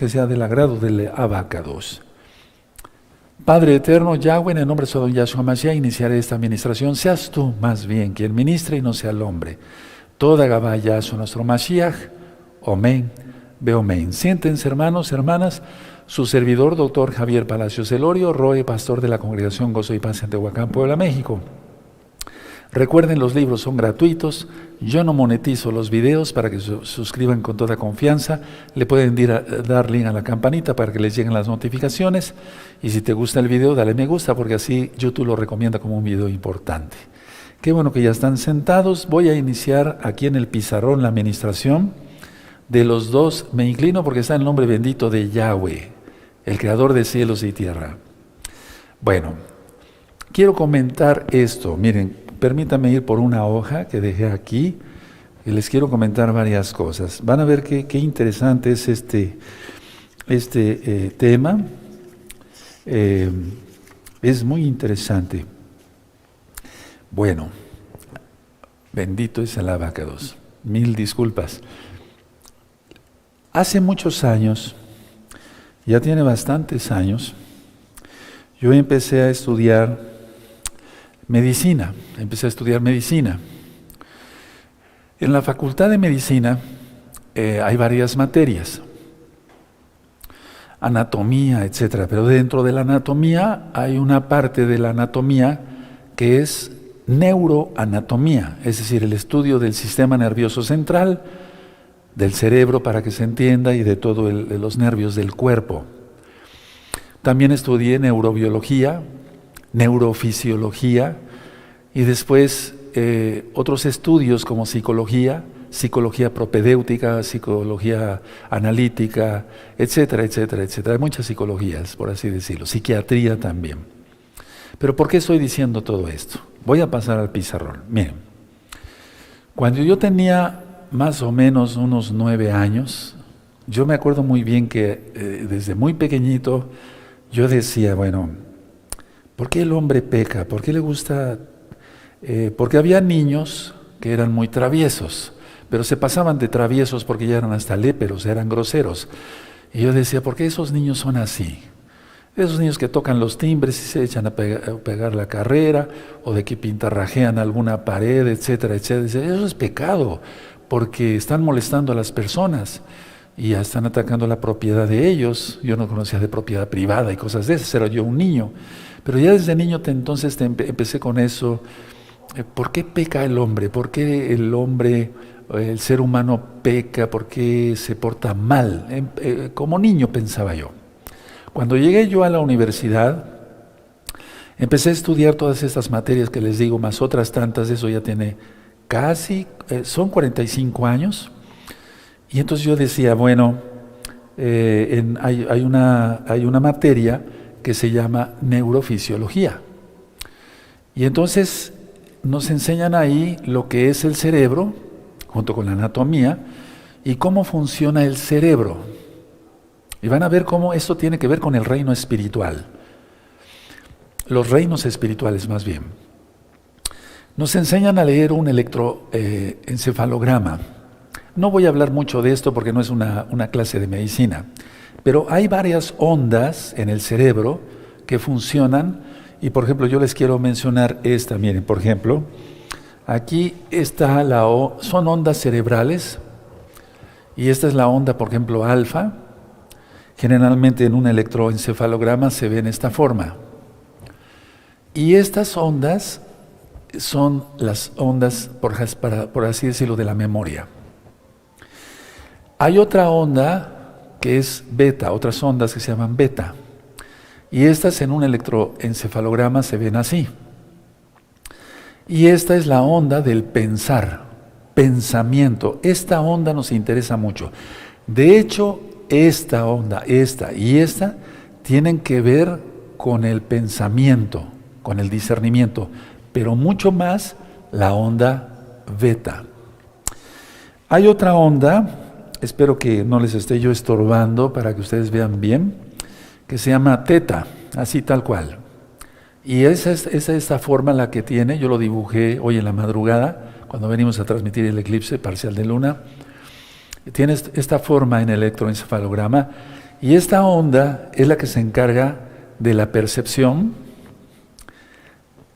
que sea del agrado del Abacados. Padre eterno, Yahweh, en el nombre de su don Yahshua Mashiach, iniciaré esta administración. Seas tú más bien quien ministre y no sea el hombre. Toda Gabá Yahshua nuestro Mashiach. Amén. Beomen. Siéntense, hermanos, hermanas. Su servidor, doctor Javier Palacios Elorio, Roe, pastor de la Congregación Gozo y Paz en Tehuacán, Puebla, México. Recuerden, los libros son gratuitos. Yo no monetizo los videos para que se suscriban con toda confianza. Le pueden dar link a la campanita para que les lleguen las notificaciones. Y si te gusta el video, dale me gusta, porque así YouTube lo recomienda como un video importante. Qué bueno que ya están sentados. Voy a iniciar aquí en el pizarrón la administración de los dos. Me inclino porque está el nombre bendito de Yahweh, el creador de cielos y tierra. Bueno, quiero comentar esto. Miren, permítanme ir por una hoja que dejé aquí y les quiero comentar varias cosas. Van a ver qué interesante es este tema. Es muy interesante. Bueno, bendito es el Abacados. Mil disculpas. Hace muchos años, ya tiene bastantes años, yo empecé a estudiar medicina. En la Facultad de Medicina hay varias materias, anatomía, etcétera, pero dentro de la anatomía hay una parte de la anatomía que es neuroanatomía, es decir, el estudio del sistema nervioso central, del cerebro, para que se entienda, y de todos los nervios del cuerpo. También estudié neurobiología, neurofisiología, y después otros estudios como psicología propedéutica, psicología analítica, etcétera, etcétera, etcétera. Hay muchas psicologías, por así decirlo, psiquiatría también. Pero ¿por qué estoy diciendo todo esto? Voy a pasar al pizarrón. Miren, cuando yo tenía más o menos unos 9 años, yo me acuerdo muy bien que desde muy pequeñito yo decía, bueno, ¿por qué el hombre peca? ¿Por qué le gusta? Porque había niños que eran muy traviesos, pero se pasaban de traviesos porque ya eran hasta léperos, eran groseros. Y yo decía, ¿por qué esos niños son así? Esos niños que tocan los timbres y se echan a pegar la carrera, o de que pintarrajean alguna pared, etcétera, etcétera. Eso es pecado, porque están molestando a las personas y ya están atacando la propiedad de ellos. Yo no conocía de propiedad privada y cosas de esas, era yo un niño. Pero ya desde niño entonces empecé con eso. ¿Por qué peca el hombre? ¿Por qué el hombre, el ser humano peca? ¿Por qué se porta mal? Como niño pensaba yo. Cuando llegué yo a la universidad, empecé a estudiar todas estas materias que les digo, más otras tantas. Eso ya tiene casi, son 45 años. Y entonces yo decía, bueno, hay una materia que se llama neurofisiología. Y entonces nos enseñan ahí lo que es el cerebro, junto con la anatomía, y cómo funciona el cerebro. Y van a ver cómo esto tiene que ver con el reino espiritual. Los reinos espirituales, más bien. Nos enseñan a leer un electroencefalograma. No voy a hablar mucho de esto porque no es una clase de medicina, pero hay varias ondas en el cerebro que funcionan, y por ejemplo yo les quiero mencionar esta. Miren, por ejemplo, aquí está son ondas cerebrales, y esta es la onda, por ejemplo, alfa. Generalmente en un electroencefalograma se ve en esta forma. Y estas ondas son las ondas, por así decirlo, de la memoria. Hay otra onda que es beta, otras ondas que se llaman beta. Y estas en un electroencefalograma se ven así. Y esta es la onda del pensar, pensamiento. Esta onda nos interesa mucho. De hecho, esta onda, esta y esta, tienen que ver con el pensamiento, con el discernimiento, pero mucho más la onda beta. Hay otra onda, espero que no les esté yo estorbando para que ustedes vean bien, que se llama teta, así tal cual. Y esa es esta forma la que tiene. Yo lo dibujé hoy en la madrugada, cuando venimos a transmitir el eclipse parcial de luna. Tiene esta forma en el electroencefalograma, Y esta onda es la que se encarga de la percepción.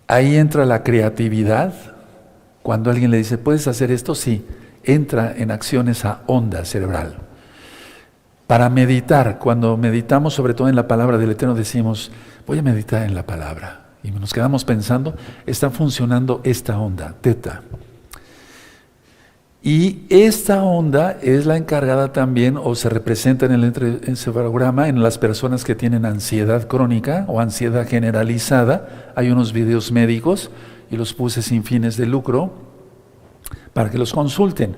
Ahí entra la creatividad. Cuando alguien le dice, ¿puedes hacer esto? Sí, entra en acción esa onda cerebral. Para meditar, cuando meditamos sobre todo en la palabra del Eterno, decimos, voy a meditar en la palabra. Y nos quedamos pensando, está funcionando esta onda, teta. Y esta onda es la encargada también, o se representa en el encefalograma, en las personas que tienen ansiedad crónica o ansiedad generalizada. Hay unos videos médicos y los puse sin fines de lucro para que los consulten.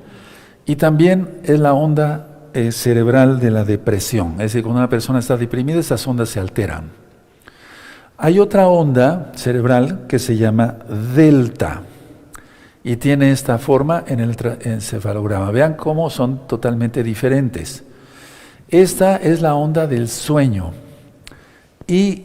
Y también es la onda cerebral de la depresión. Es decir, cuando una persona está deprimida, esas ondas se alteran. Hay otra onda cerebral que se llama delta. Y tiene esta forma en el encefalograma. Vean cómo son totalmente diferentes. Esta es la onda del sueño. Y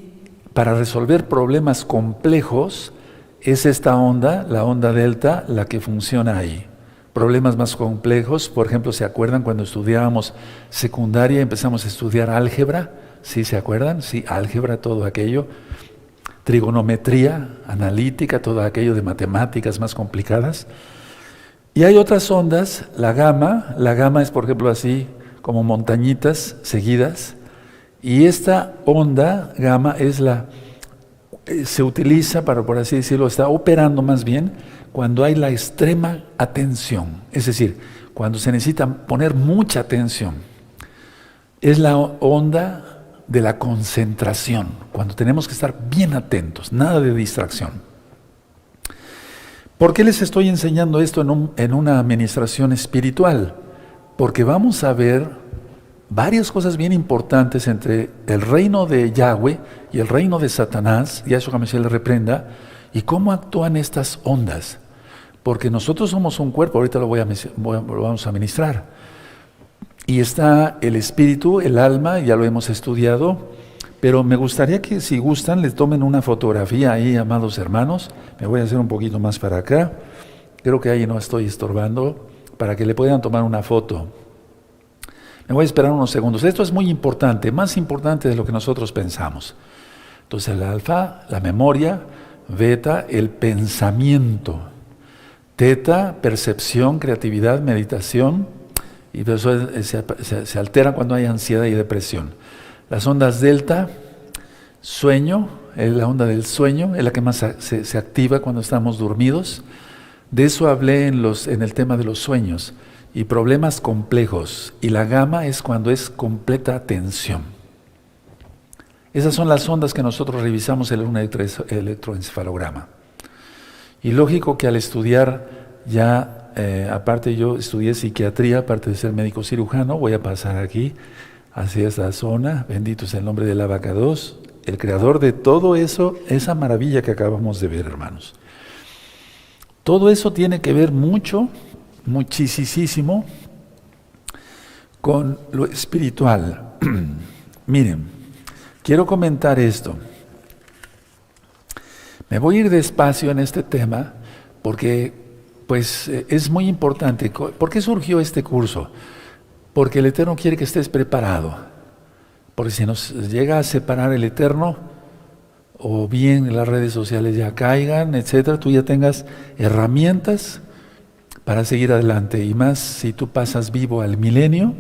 para resolver problemas complejos, es esta onda, la onda delta, la que funciona ahí. Problemas más complejos, por ejemplo, ¿se acuerdan cuando estudiábamos secundaria, empezamos a estudiar álgebra? ¿Sí se acuerdan? Sí, álgebra, todo aquello. Trigonometría, analítica, todo aquello de matemáticas más complicadas. Y hay otras ondas, la gama es por ejemplo así como montañitas seguidas, y esta onda gamma es se utiliza para, por así decirlo, está operando más bien cuando hay la extrema atención, es decir, cuando se necesita poner mucha atención. Es la onda de la concentración, cuando tenemos que estar bien atentos, nada de distracción. ¿Por qué les estoy enseñando esto en una administración espiritual? Porque vamos a ver varias cosas bien importantes entre el reino de Yahweh y el reino de Satanás, Yahshua HaMashiach le reprenda, y cómo actúan estas ondas. Porque nosotros somos un cuerpo, ahorita lo vamos a ministrar. Y está el espíritu, el alma, ya lo hemos estudiado, pero me gustaría que si gustan les tomen una fotografía ahí, amados hermanos. Me voy a hacer un poquito más para acá, creo que ahí no estoy estorbando, para que le puedan tomar una foto. Me voy a esperar unos segundos. Esto es muy importante, más importante de lo que nosotros pensamos. Entonces el alfa, la memoria, beta, el pensamiento, teta, percepción, creatividad, meditación. Y eso se altera cuando hay ansiedad y depresión. Las ondas delta, sueño, la onda del sueño, es la que más se activa cuando estamos dormidos. De eso hablé en el tema de los sueños y problemas complejos. Y la gamma es cuando es completa atención. Esas son las ondas que nosotros revisamos en un electroencefalograma. Y lógico que al estudiar ya... aparte yo estudié psiquiatría, aparte de ser médico cirujano, voy a pasar aquí, hacia esta zona, bendito sea el nombre del Abacados, el creador de todo eso, esa maravilla que acabamos de ver, hermanos. Todo eso tiene que ver muchísimo, con lo espiritual. Miren, quiero comentar esto. Me voy a ir despacio en este tema, porque pues es muy importante. ¿Por qué surgió este curso? Porque el Eterno quiere que estés preparado. Porque si nos llega a separar el Eterno, o bien las redes sociales ya caigan, etcétera, tú ya tengas herramientas para seguir adelante. Y más si tú pasas vivo al milenio,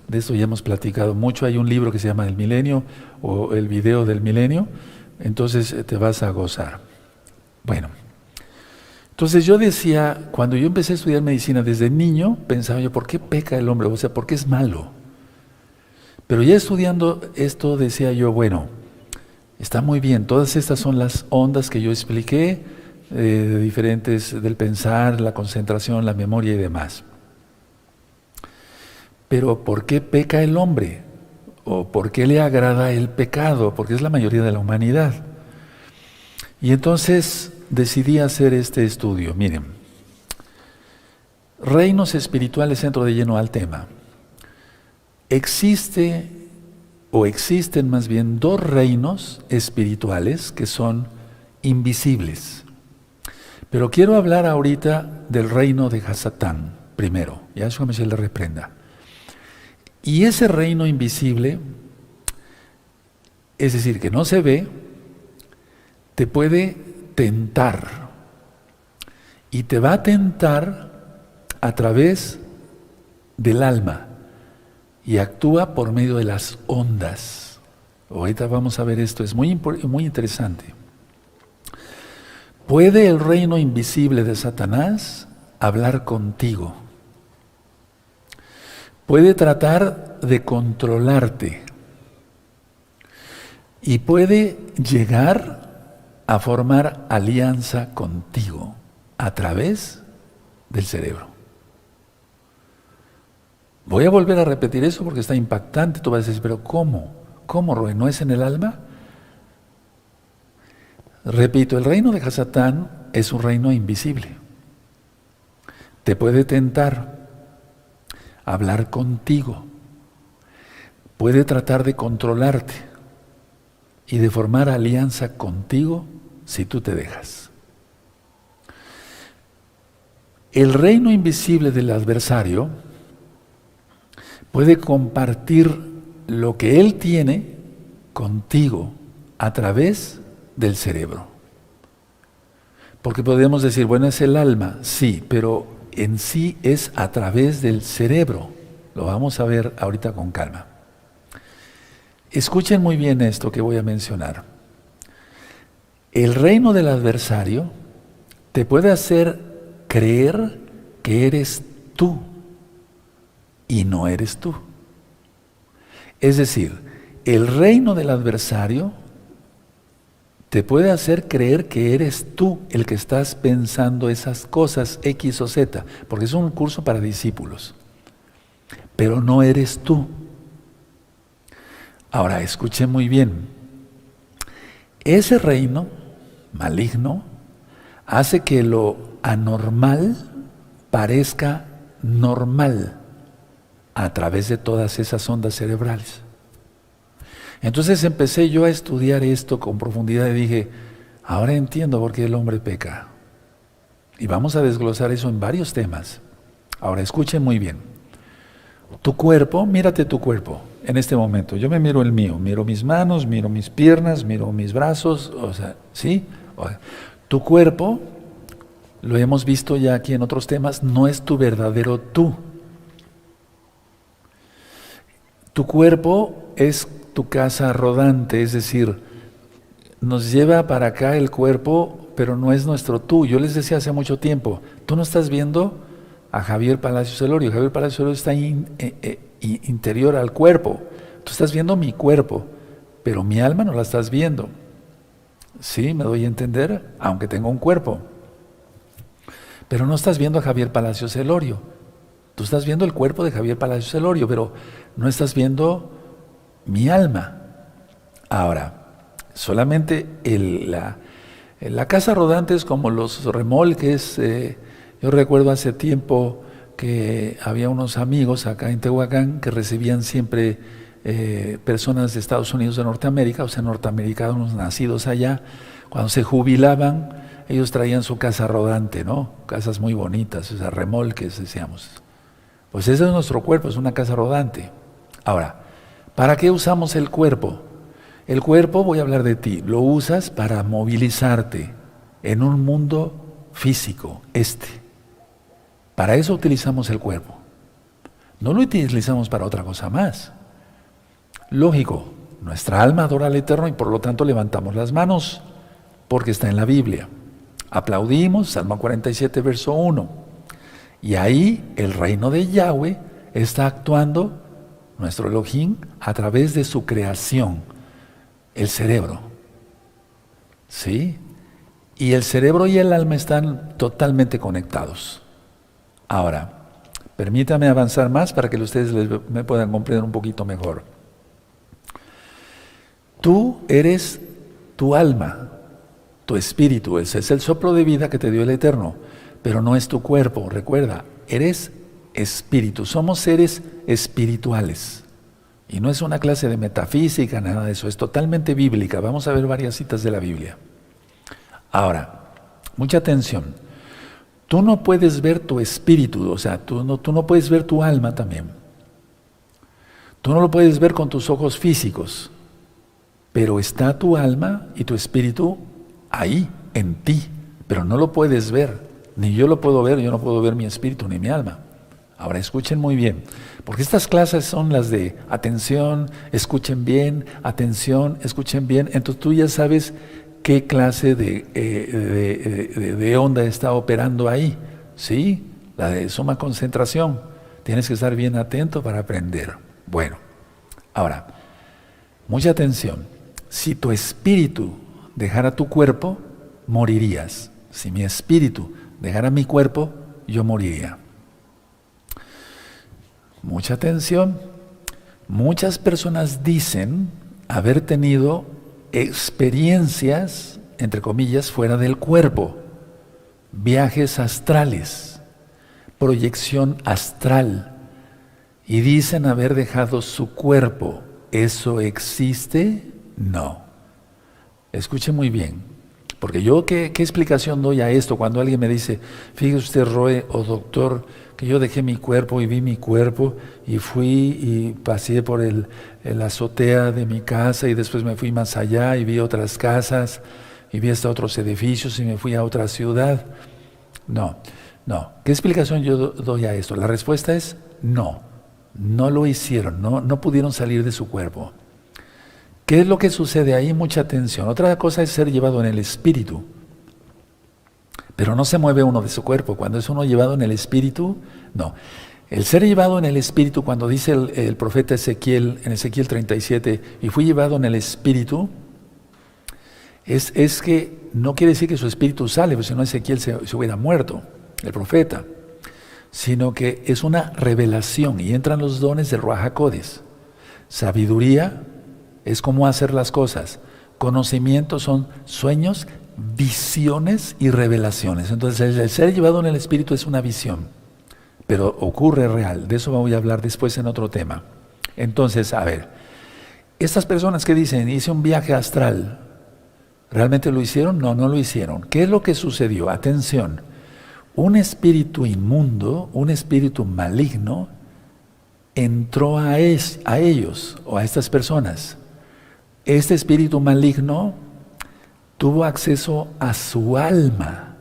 de eso ya hemos platicado mucho. Hay un libro que se llama El Milenio, o el video del milenio, entonces te vas a gozar. Bueno. Entonces yo decía, cuando yo empecé a estudiar medicina desde niño, pensaba yo, ¿por qué peca el hombre? O sea, ¿por qué es malo? Pero ya estudiando esto decía yo, bueno, está muy bien, todas estas son las ondas que yo expliqué, de diferentes, del pensar, la concentración, la memoria y demás. Pero ¿por qué peca el hombre? ¿O por qué le agrada el pecado? Porque es la mayoría de la humanidad. Y entonces decidí hacer este estudio. Miren, reinos espirituales, entro de lleno al tema. Existen más bien dos reinos espirituales que son invisibles. Pero quiero hablar ahorita del reino de Hasatán primero. Yahshua HaMashiach le reprenda. Y ese reino invisible es decir, que no se ve, te puede tentar. Y te va a tentar a través del alma y actúa por medio de las ondas. Ahorita vamos a ver esto, es muy interesante. ¿Puede el reino invisible de Satanás hablar contigo? Puede tratar de controlarte y puede llegar a formar alianza contigo a través del cerebro. Voy a volver a repetir eso porque está impactante. Tú vas a decir, pero ¿cómo? ¿Cómo, Roy? ¿No es en el alma? Repito, el reino de Satán es un reino invisible. Te puede tentar, hablar contigo, puede tratar de controlarte y de formar alianza contigo si tú te dejas. El reino invisible del adversario puede compartir lo que él tiene contigo a través del cerebro. Porque podemos decir, bueno, es el alma, sí, pero en sí es a través del cerebro. Lo vamos a ver ahorita con calma. Escuchen muy bien esto que voy a mencionar. El reino del adversario te puede hacer creer que eres tú y no eres tú. Es decir, el reino del adversario te puede hacer creer que eres tú el que estás pensando esas cosas X o Z, porque es un curso para discípulos, pero no eres tú. Ahora, escuchen muy bien. Ese reino maligno hace que lo anormal parezca normal a través de todas esas ondas cerebrales. Entonces empecé yo a estudiar esto con profundidad y dije, ahora entiendo por qué el hombre peca. Y vamos a desglosar eso en varios temas. Ahora escuchen muy bien. Tu cuerpo, mírate tu cuerpo en este momento. Yo me miro el mío, miro mis manos, miro mis piernas, miro mis brazos, o sea, ¿sí? Tu cuerpo, lo hemos visto ya aquí en otros temas, no es tu verdadero tú. Tu cuerpo es tu casa rodante, es decir, nos lleva para acá el cuerpo, pero no es nuestro tú. Yo les decía hace mucho tiempo, tú no estás viendo a Javier Palacios Elorio. Javier Palacios Elorio está interior al cuerpo. Tú estás viendo mi cuerpo, pero mi alma no la estás viendo. ¿Sí? ¿Me doy a entender? Aunque tengo un cuerpo. Pero no estás viendo a Javier Palacios Elorio. Tú estás viendo el cuerpo de Javier Palacios Elorio, pero no estás viendo mi alma. Ahora, solamente la casa rodante es como los remolques. Yo recuerdo hace tiempo que había unos amigos acá en Tehuacán que recibían siempre personas de Estados Unidos de Norteamérica, o sea, norteamericanos nacidos allá. Cuando se jubilaban, ellos traían su casa rodante, ¿no? Casas muy bonitas, o sea, remolques, decíamos. Pues ese es nuestro cuerpo, es una casa rodante. Ahora, ¿para qué usamos el cuerpo? El cuerpo, voy a hablar de ti, lo usas para movilizarte en un mundo físico, Para eso utilizamos el cuerpo. No lo utilizamos para otra cosa más. Lógico, nuestra alma adora al Eterno y por lo tanto levantamos las manos, porque está en la Biblia. Aplaudimos, Salmo 47, verso 1. Y ahí el reino de Yahweh está actuando, nuestro Elohim, a través de su creación, el cerebro. ¿Sí? Y el cerebro y el alma están totalmente conectados. Ahora, permítame avanzar más para que ustedes me puedan comprender un poquito mejor. Tú eres tu alma, tu espíritu, ese es el soplo de vida que te dio el Eterno, pero no es tu cuerpo, recuerda, eres espíritu, somos seres espirituales. Y no es una clase de metafísica, nada de eso, es totalmente bíblica. Vamos a ver varias citas de la Biblia. Ahora, mucha atención. Tú no puedes ver tu espíritu, o sea, tú no puedes ver tu alma también. Tú no lo puedes ver con tus ojos físicos. pero está tu alma y tu espíritu ahí, en ti, pero no lo puedes ver, ni yo lo puedo ver, yo no puedo ver mi espíritu ni mi alma. Ahora escuchen muy bien, porque estas clases son las de atención, escuchen bien, atención, escuchen bien, entonces tú ya sabes qué clase de onda está operando ahí, ¿sí? La de suma concentración, tienes que estar bien atento para aprender. Bueno, ahora, mucha atención, si tu espíritu dejara tu cuerpo, morirías. Si mi espíritu dejara mi cuerpo, yo moriría. Mucha atención. Muchas personas dicen haber tenido experiencias, entre comillas, fuera del cuerpo, viajes astrales, proyección astral, y dicen haber dejado su cuerpo. ¿Eso existe? No. Escuche muy bien, porque yo, ¿qué explicación doy a esto cuando alguien me dice, fíjese usted, Roe o doctor, que yo dejé mi cuerpo y vi mi cuerpo y fui y pasé por el azotea de mi casa y después me fui más allá y vi otras casas y vi hasta otros edificios y me fui a otra ciudad? No. ¿Qué explicación yo doy a esto? La respuesta es no. No lo hicieron, no pudieron salir de su cuerpo. ¿Qué es lo que sucede ahí? Mucha atención. Otra cosa es ser llevado en el espíritu. Pero no se mueve uno de su cuerpo. Cuando es uno llevado en el espíritu, no. El ser llevado en el espíritu, cuando dice el profeta Ezequiel, en Ezequiel 37, y fui llevado en el espíritu, es que no quiere decir que su espíritu sale, porque si no Ezequiel se hubiera muerto, el profeta, sino que es una revelación y entran los dones del Ruach HaKodesh. Sabiduría es cómo hacer las cosas. Conocimiento son sueños, visiones y revelaciones. Entonces el ser llevado en el espíritu es una visión, pero ocurre real. De eso voy a hablar después en otro tema. Entonces, a ver, estas personas que dicen, hice un viaje astral, ¿realmente lo hicieron? No lo hicieron. ¿Qué es lo que sucedió? Atención, un espíritu inmundo, un espíritu maligno, entró a ellos o a estas personas. Este espíritu maligno tuvo acceso a su alma,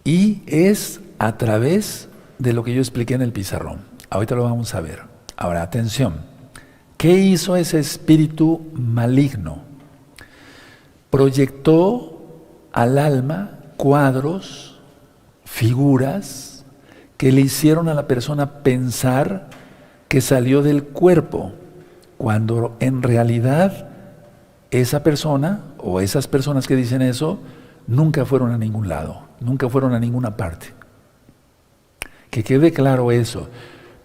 y es a través de lo que yo expliqué en el pizarrón. Ahorita lo vamos a ver. Ahora, atención, ¿qué hizo ese espíritu maligno? Proyectó al alma cuadros, figuras, que le hicieron a la persona pensar que salió del cuerpo, cuando en realidad esa persona o esas personas que dicen eso nunca fueron a ningún lado, nunca fueron a ninguna parte. Que quede claro eso.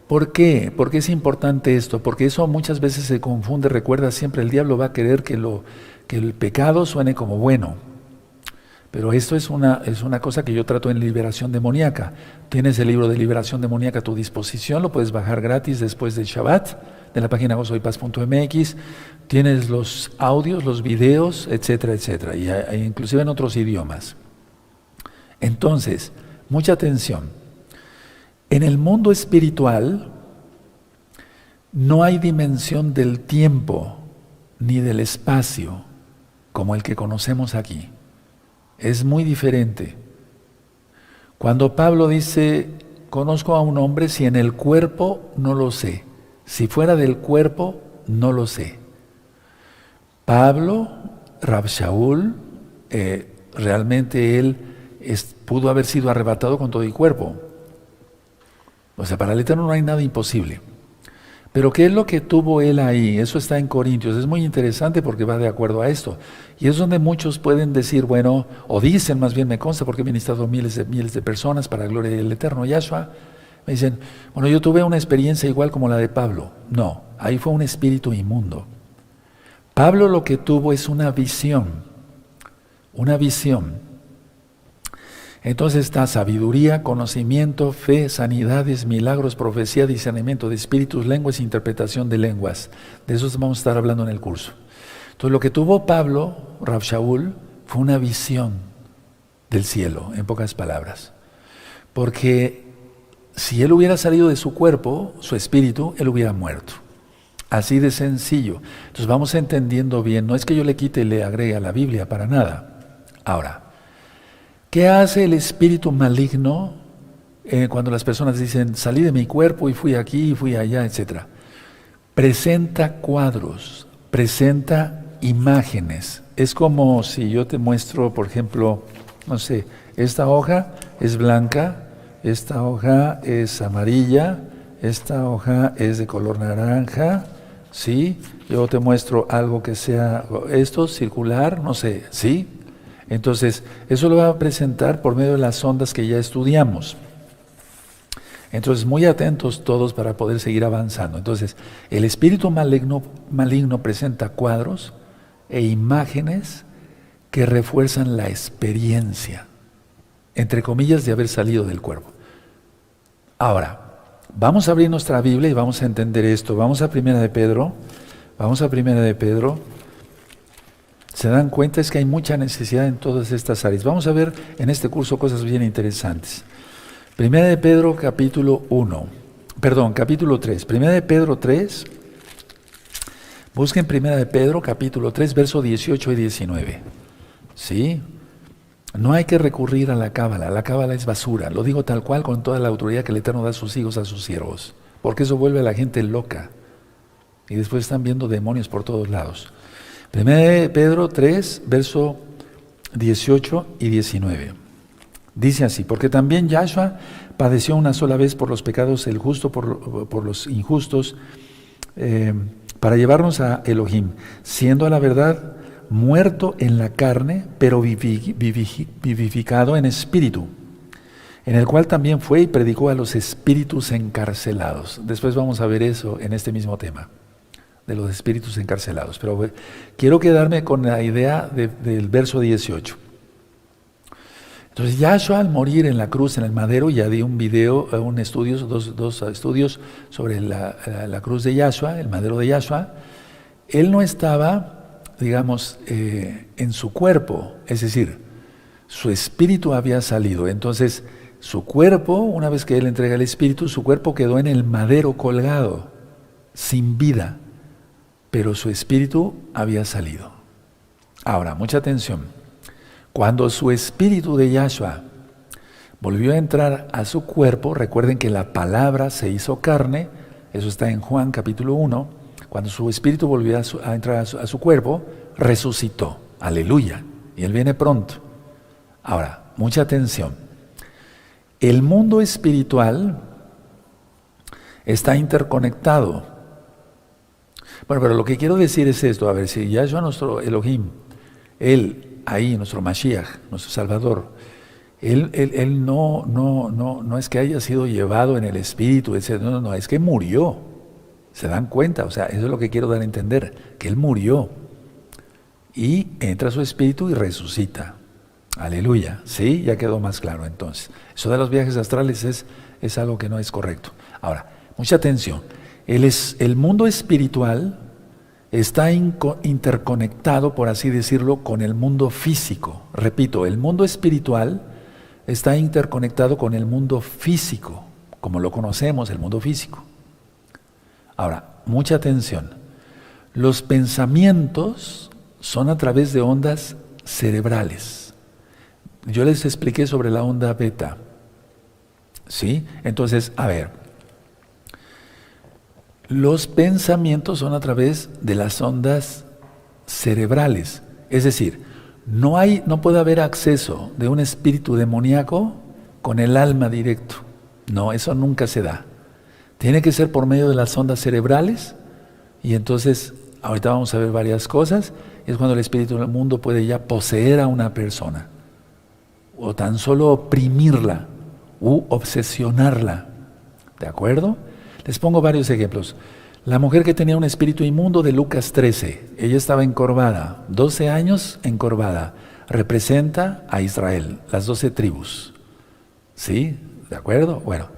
¿Por qué? ¿Por qué es importante esto? Porque eso muchas veces se confunde. Recuerda, siempre el diablo va a querer que el pecado suene como bueno. Pero esto es una cosa que yo trato en liberación demoníaca. Tienes el libro de liberación demoníaca a tu disposición, lo puedes bajar gratis después del Shabbat, de la página gozoypaz.mx. Tienes los audios, los videos, etcétera, etcétera, y inclusive en otros idiomas. Entonces, mucha atención. En el mundo espiritual no hay dimensión del tiempo ni del espacio como el que conocemos aquí. Es muy diferente. Cuando Pablo dice, conozco a un hombre, si en el cuerpo no lo sé, si fuera del cuerpo no lo sé. Pablo, Rab Shaul, realmente él pudo haber sido arrebatado con todo el cuerpo. O sea, para el Eterno no hay nada imposible. Pero ¿qué es lo que tuvo él ahí? Eso está en Corintios. Es muy interesante porque va de acuerdo a esto. Y es donde muchos pueden decir, bueno, o dicen, más bien me consta, porque he ministrado miles de personas para la gloria del Eterno Yahshua. Me dicen, bueno, yo tuve una experiencia igual como la de Pablo. No, ahí fue un espíritu inmundo. Pablo lo que tuvo es una visión. Una visión. Entonces está sabiduría, conocimiento, fe, sanidades, milagros, profecía, discernimiento de espíritus, lenguas e interpretación de lenguas. De eso vamos a estar hablando en el curso. Entonces lo que tuvo Pablo, Rab Shaul, fue una visión del cielo, en pocas palabras. Porque si él hubiera salido de su cuerpo, su espíritu, él hubiera muerto. Así de sencillo. Entonces vamos entendiendo bien. No es que yo le quite y le agregue a la Biblia, para nada. Ahora, ¿qué hace el espíritu maligno cuando las personas dicen, salí de mi cuerpo y fui aquí y fui allá, etcétera? Presenta cuadros, presenta imágenes. Es como si yo te muestro, por ejemplo, no sé, esta hoja es blanca, esta hoja es amarilla, esta hoja es de color naranja, ¿sí? Yo te muestro algo que sea esto, circular, no sé, ¿sí? Entonces, eso lo va a presentar por medio de las ondas que ya estudiamos. Entonces, muy atentos todos para poder seguir avanzando. Entonces, el espíritu maligno presenta cuadros e imágenes que refuerzan la experiencia, entre comillas, de haber salido del cuerpo. Ahora, vamos a abrir nuestra Biblia y vamos a entender esto. Vamos a Primera de Pedro. Se dan cuenta, es que hay mucha necesidad en todas estas áreas. Vamos a ver en este curso cosas bien interesantes. Primera de Pedro, capítulo 3. Primera de Pedro 3. Busquen Primera de Pedro, capítulo 3, versos 18 y 19. ¿Sí? No hay que recurrir a la cábala es basura. Lo digo tal cual con toda la autoridad que el Eterno da a sus hijos, a sus siervos. Porque eso vuelve a la gente loca. Y después están viendo demonios por todos lados. Primera de Pedro 3, verso 18 y 19. Dice así, porque también Yahshua padeció una sola vez por los pecados, el justo por los injustos, para llevarnos a Elohim, siendo a la verdad muerto en la carne, pero vivificado en espíritu, en el cual también fue y predicó a los espíritus encarcelados. Después vamos a ver eso en este mismo tema, de los espíritus encarcelados. Pero quiero quedarme con la idea del verso 18. Entonces Yahshua, al morir en la cruz, en el madero, ya di un video, dos estudios sobre la cruz de Yahshua, el madero de Yahshua. Él no estaba, digamos, en su cuerpo, es decir, su espíritu había salido. Entonces su cuerpo, una vez que él entrega el espíritu, su cuerpo quedó en el madero colgado, sin vida, pero su espíritu había salido. Ahora, mucha atención. Cuando su espíritu de Yahshua volvió a entrar a su cuerpo, recuerden que la palabra se hizo carne, eso está en Juan capítulo 1, cuando su espíritu volvió a entrar a su cuerpo, resucitó, aleluya, y Él viene pronto. Ahora, mucha atención, el mundo espiritual está interconectado. Bueno, pero lo que quiero decir es esto, a ver, si Yahshua nuestro Elohim, Él, ahí, nuestro Mashiach, nuestro Salvador, Él no es que haya sido llevado en el Espíritu, etc. No, es que murió. ¿Se dan cuenta? O sea, eso es lo que quiero dar a entender, que Él murió. Y entra su Espíritu y resucita. Aleluya. ¿Sí? Ya quedó más claro entonces. Eso de los viajes astrales es algo que no es correcto. Ahora, mucha atención. El mundo espiritual está interconectado, por así decirlo, con el mundo físico. Repito, el mundo espiritual está interconectado con el mundo físico, como lo conocemos, el mundo físico. Ahora, mucha atención. Los pensamientos son a través de ondas cerebrales. Yo les expliqué sobre la onda beta. ¿Sí? Entonces, a ver. Los pensamientos son a través de las ondas cerebrales. Es decir, no puede haber acceso de un espíritu demoníaco con el alma directo. No, eso nunca se da. Tiene que ser por medio de las ondas cerebrales. Y entonces, ahorita vamos a ver varias cosas. Es cuando el espíritu del mundo puede ya poseer a una persona. O tan solo oprimirla u obsesionarla. ¿De acuerdo? Les pongo varios ejemplos. La mujer que tenía un espíritu inmundo de Lucas 13, ella estaba encorvada, 12 años encorvada, representa a Israel, las 12 tribus. ¿Sí? ¿De acuerdo? Bueno,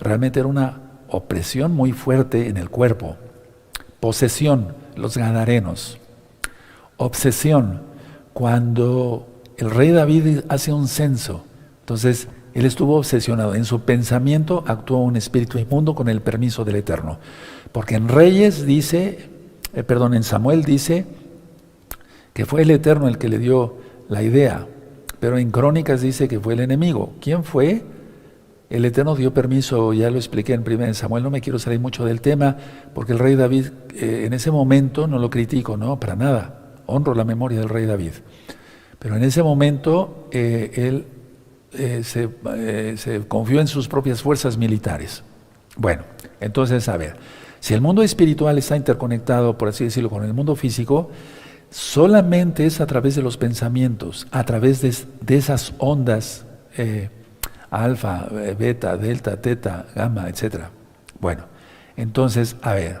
realmente era una opresión muy fuerte en el cuerpo. Posesión, los gadarenos. Obsesión, cuando el rey David hace un censo, entonces él estuvo obsesionado. En su pensamiento actuó un espíritu inmundo con el permiso del Eterno. Porque en Reyes dice, en Samuel dice que fue el Eterno el que le dio la idea, pero en Crónicas dice que fue el enemigo. ¿Quién fue? El Eterno dio permiso, ya lo expliqué en 1 Samuel, no me quiero salir mucho del tema, porque el rey David, en ese momento, no lo critico, no, para nada, honro la memoria del rey David, pero en ese momento él se confió en sus propias fuerzas militares. Bueno, entonces, a ver, si el mundo espiritual está interconectado, por así decirlo, con el mundo físico, solamente es a través de los pensamientos, a través de esas ondas alfa, beta, delta, teta, gamma, etc. Bueno, entonces, a ver,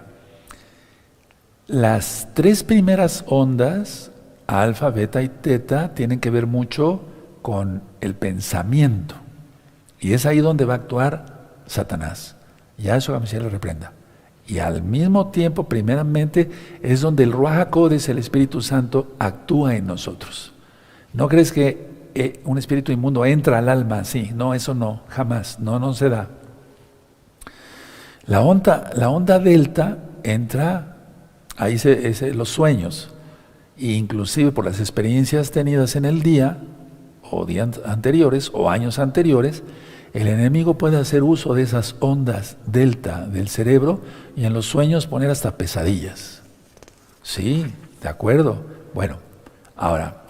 las tres primeras ondas, alfa, beta y teta, tienen que ver mucho con el pensamiento. Y es ahí donde va a actuar Satanás. Ya eso Mashiach le reprenda. Y al mismo tiempo, primeramente, es donde el Ruach HaKodesh, el Espíritu Santo, actúa en nosotros. ¿No crees que un espíritu inmundo entra al alma así? No, eso no, jamás, no se da. La onda delta entra, ahí los sueños, e inclusive por las experiencias tenidas en el día, o días anteriores, o años anteriores, el enemigo puede hacer uso de esas ondas delta del cerebro y en los sueños poner hasta pesadillas. Sí, de acuerdo. Bueno, ahora,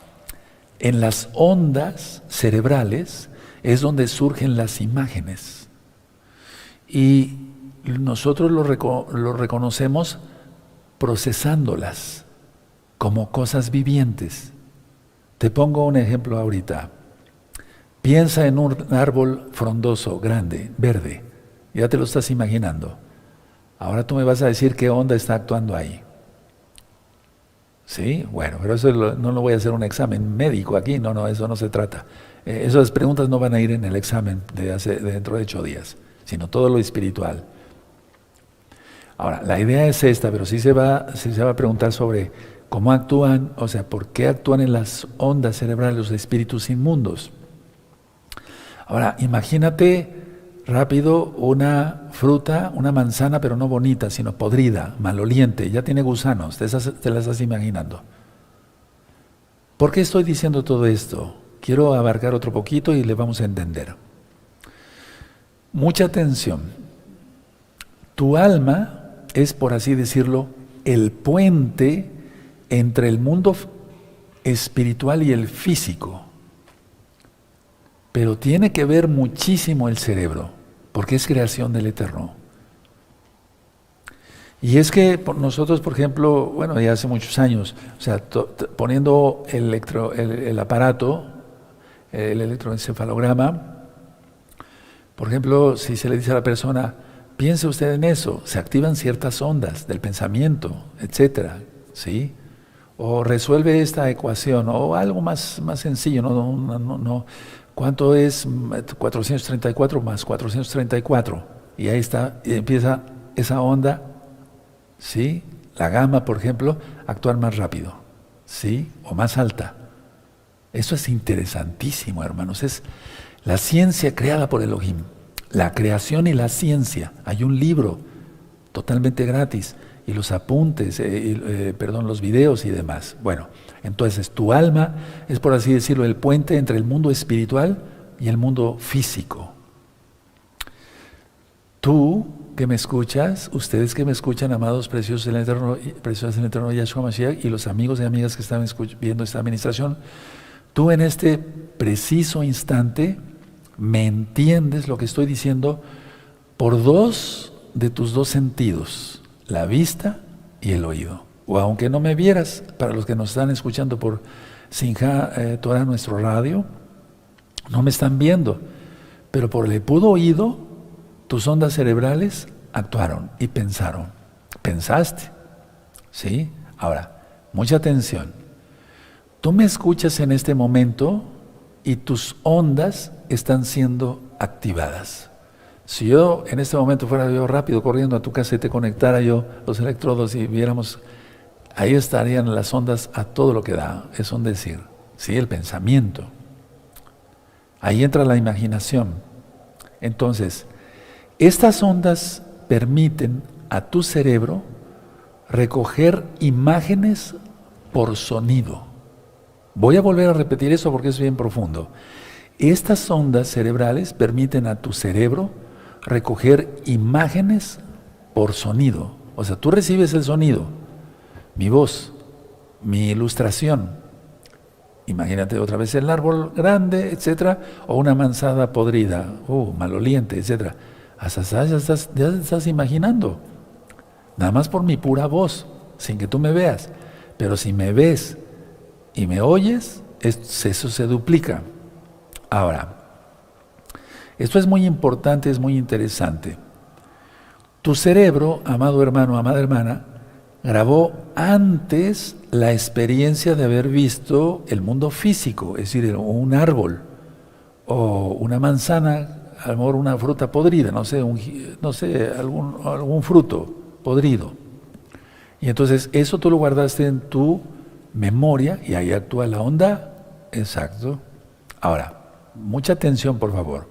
en las ondas cerebrales es donde surgen las imágenes. Y nosotros lo reconocemos procesándolas como cosas vivientes. Te pongo un ejemplo ahorita. Piensa en un árbol frondoso, grande, verde. Ya te lo estás imaginando. Ahora tú me vas a decir qué onda está actuando ahí. ¿Sí? Bueno, pero eso no lo voy a hacer un examen médico aquí. No, eso no se trata. Esas preguntas no van a ir en el examen de dentro de 8 días, sino todo lo espiritual. Ahora, la idea es esta, pero sí se va a preguntar sobre cómo actúan, o sea, por qué actúan en las ondas cerebrales los espíritus inmundos. Ahora, imagínate rápido una fruta, una manzana, pero no bonita, sino podrida, maloliente, ya tiene gusanos, te la estás imaginando. ¿Por qué estoy diciendo todo esto? Quiero abarcar otro poquito y le vamos a entender. Mucha atención. Tu alma es, por así decirlo, el puente entre el mundo espiritual y el físico. Pero tiene que ver muchísimo el cerebro, porque es creación del Eterno. Y es que nosotros, por ejemplo, bueno, ya hace muchos años, o sea, poniendo el aparato, el electroencefalograma, por ejemplo, si se le dice a la persona, piense usted en eso, se activan ciertas ondas del pensamiento, etcétera, ¿sí? O resuelve esta ecuación, o algo más sencillo, no. ¿Cuánto es 434 más 434? Y ahí está, y empieza esa onda, ¿sí? La gamma, por ejemplo, a actuar más rápido, ¿sí? O más alta. Eso es interesantísimo, hermanos. Es la ciencia creada por Elohim. La creación y la ciencia. Hay un libro totalmente gratis. Y los apuntes, los videos y demás. Bueno, entonces tu alma es, por así decirlo, el puente entre el mundo espiritual y el mundo físico. Tú que me escuchas, ustedes que me escuchan, amados preciosos del Eterno Yahshua Mashiach, y los amigos y amigas que están viendo esta administración, tú en este preciso instante me entiendes lo que estoy diciendo por dos de tus dos sentidos. La vista y el oído. O aunque no me vieras, para los que nos están escuchando por Simchat Torah, nuestro radio, no me están viendo, pero por el puro oído, tus ondas cerebrales actuaron y pensaron. Pensaste, ¿sí? Ahora, mucha atención. Tú me escuchas en este momento y tus ondas están siendo activadas. Si yo en este momento fuera yo rápido corriendo a tu casa y te conectara yo los electrodos y viéramos, ahí estarían las ondas a todo lo que da, es un decir, ¿sí? El pensamiento. Ahí entra la imaginación. Entonces, estas ondas permiten a tu cerebro recoger imágenes por sonido. Voy a volver a repetir eso porque es bien profundo. Estas ondas cerebrales permiten a tu cerebro recoger imágenes por sonido. O sea, tú recibes el sonido, mi voz, mi ilustración. Imagínate otra vez el árbol grande, etcétera, o una manzana podrida, maloliente, etcétera. Ya estás imaginando. Nada más por mi pura voz, sin que tú me veas. Pero si me ves y me oyes, eso se duplica. Ahora, esto es muy importante, es muy interesante. Tu cerebro, amado hermano, amada hermana, grabó antes la experiencia de haber visto el mundo físico, es decir, un árbol o una manzana, a lo mejor una fruta podrida, algún fruto podrido. Y entonces eso tú lo guardaste en tu memoria y ahí actúa la onda. Exacto. Ahora, mucha atención, por favor.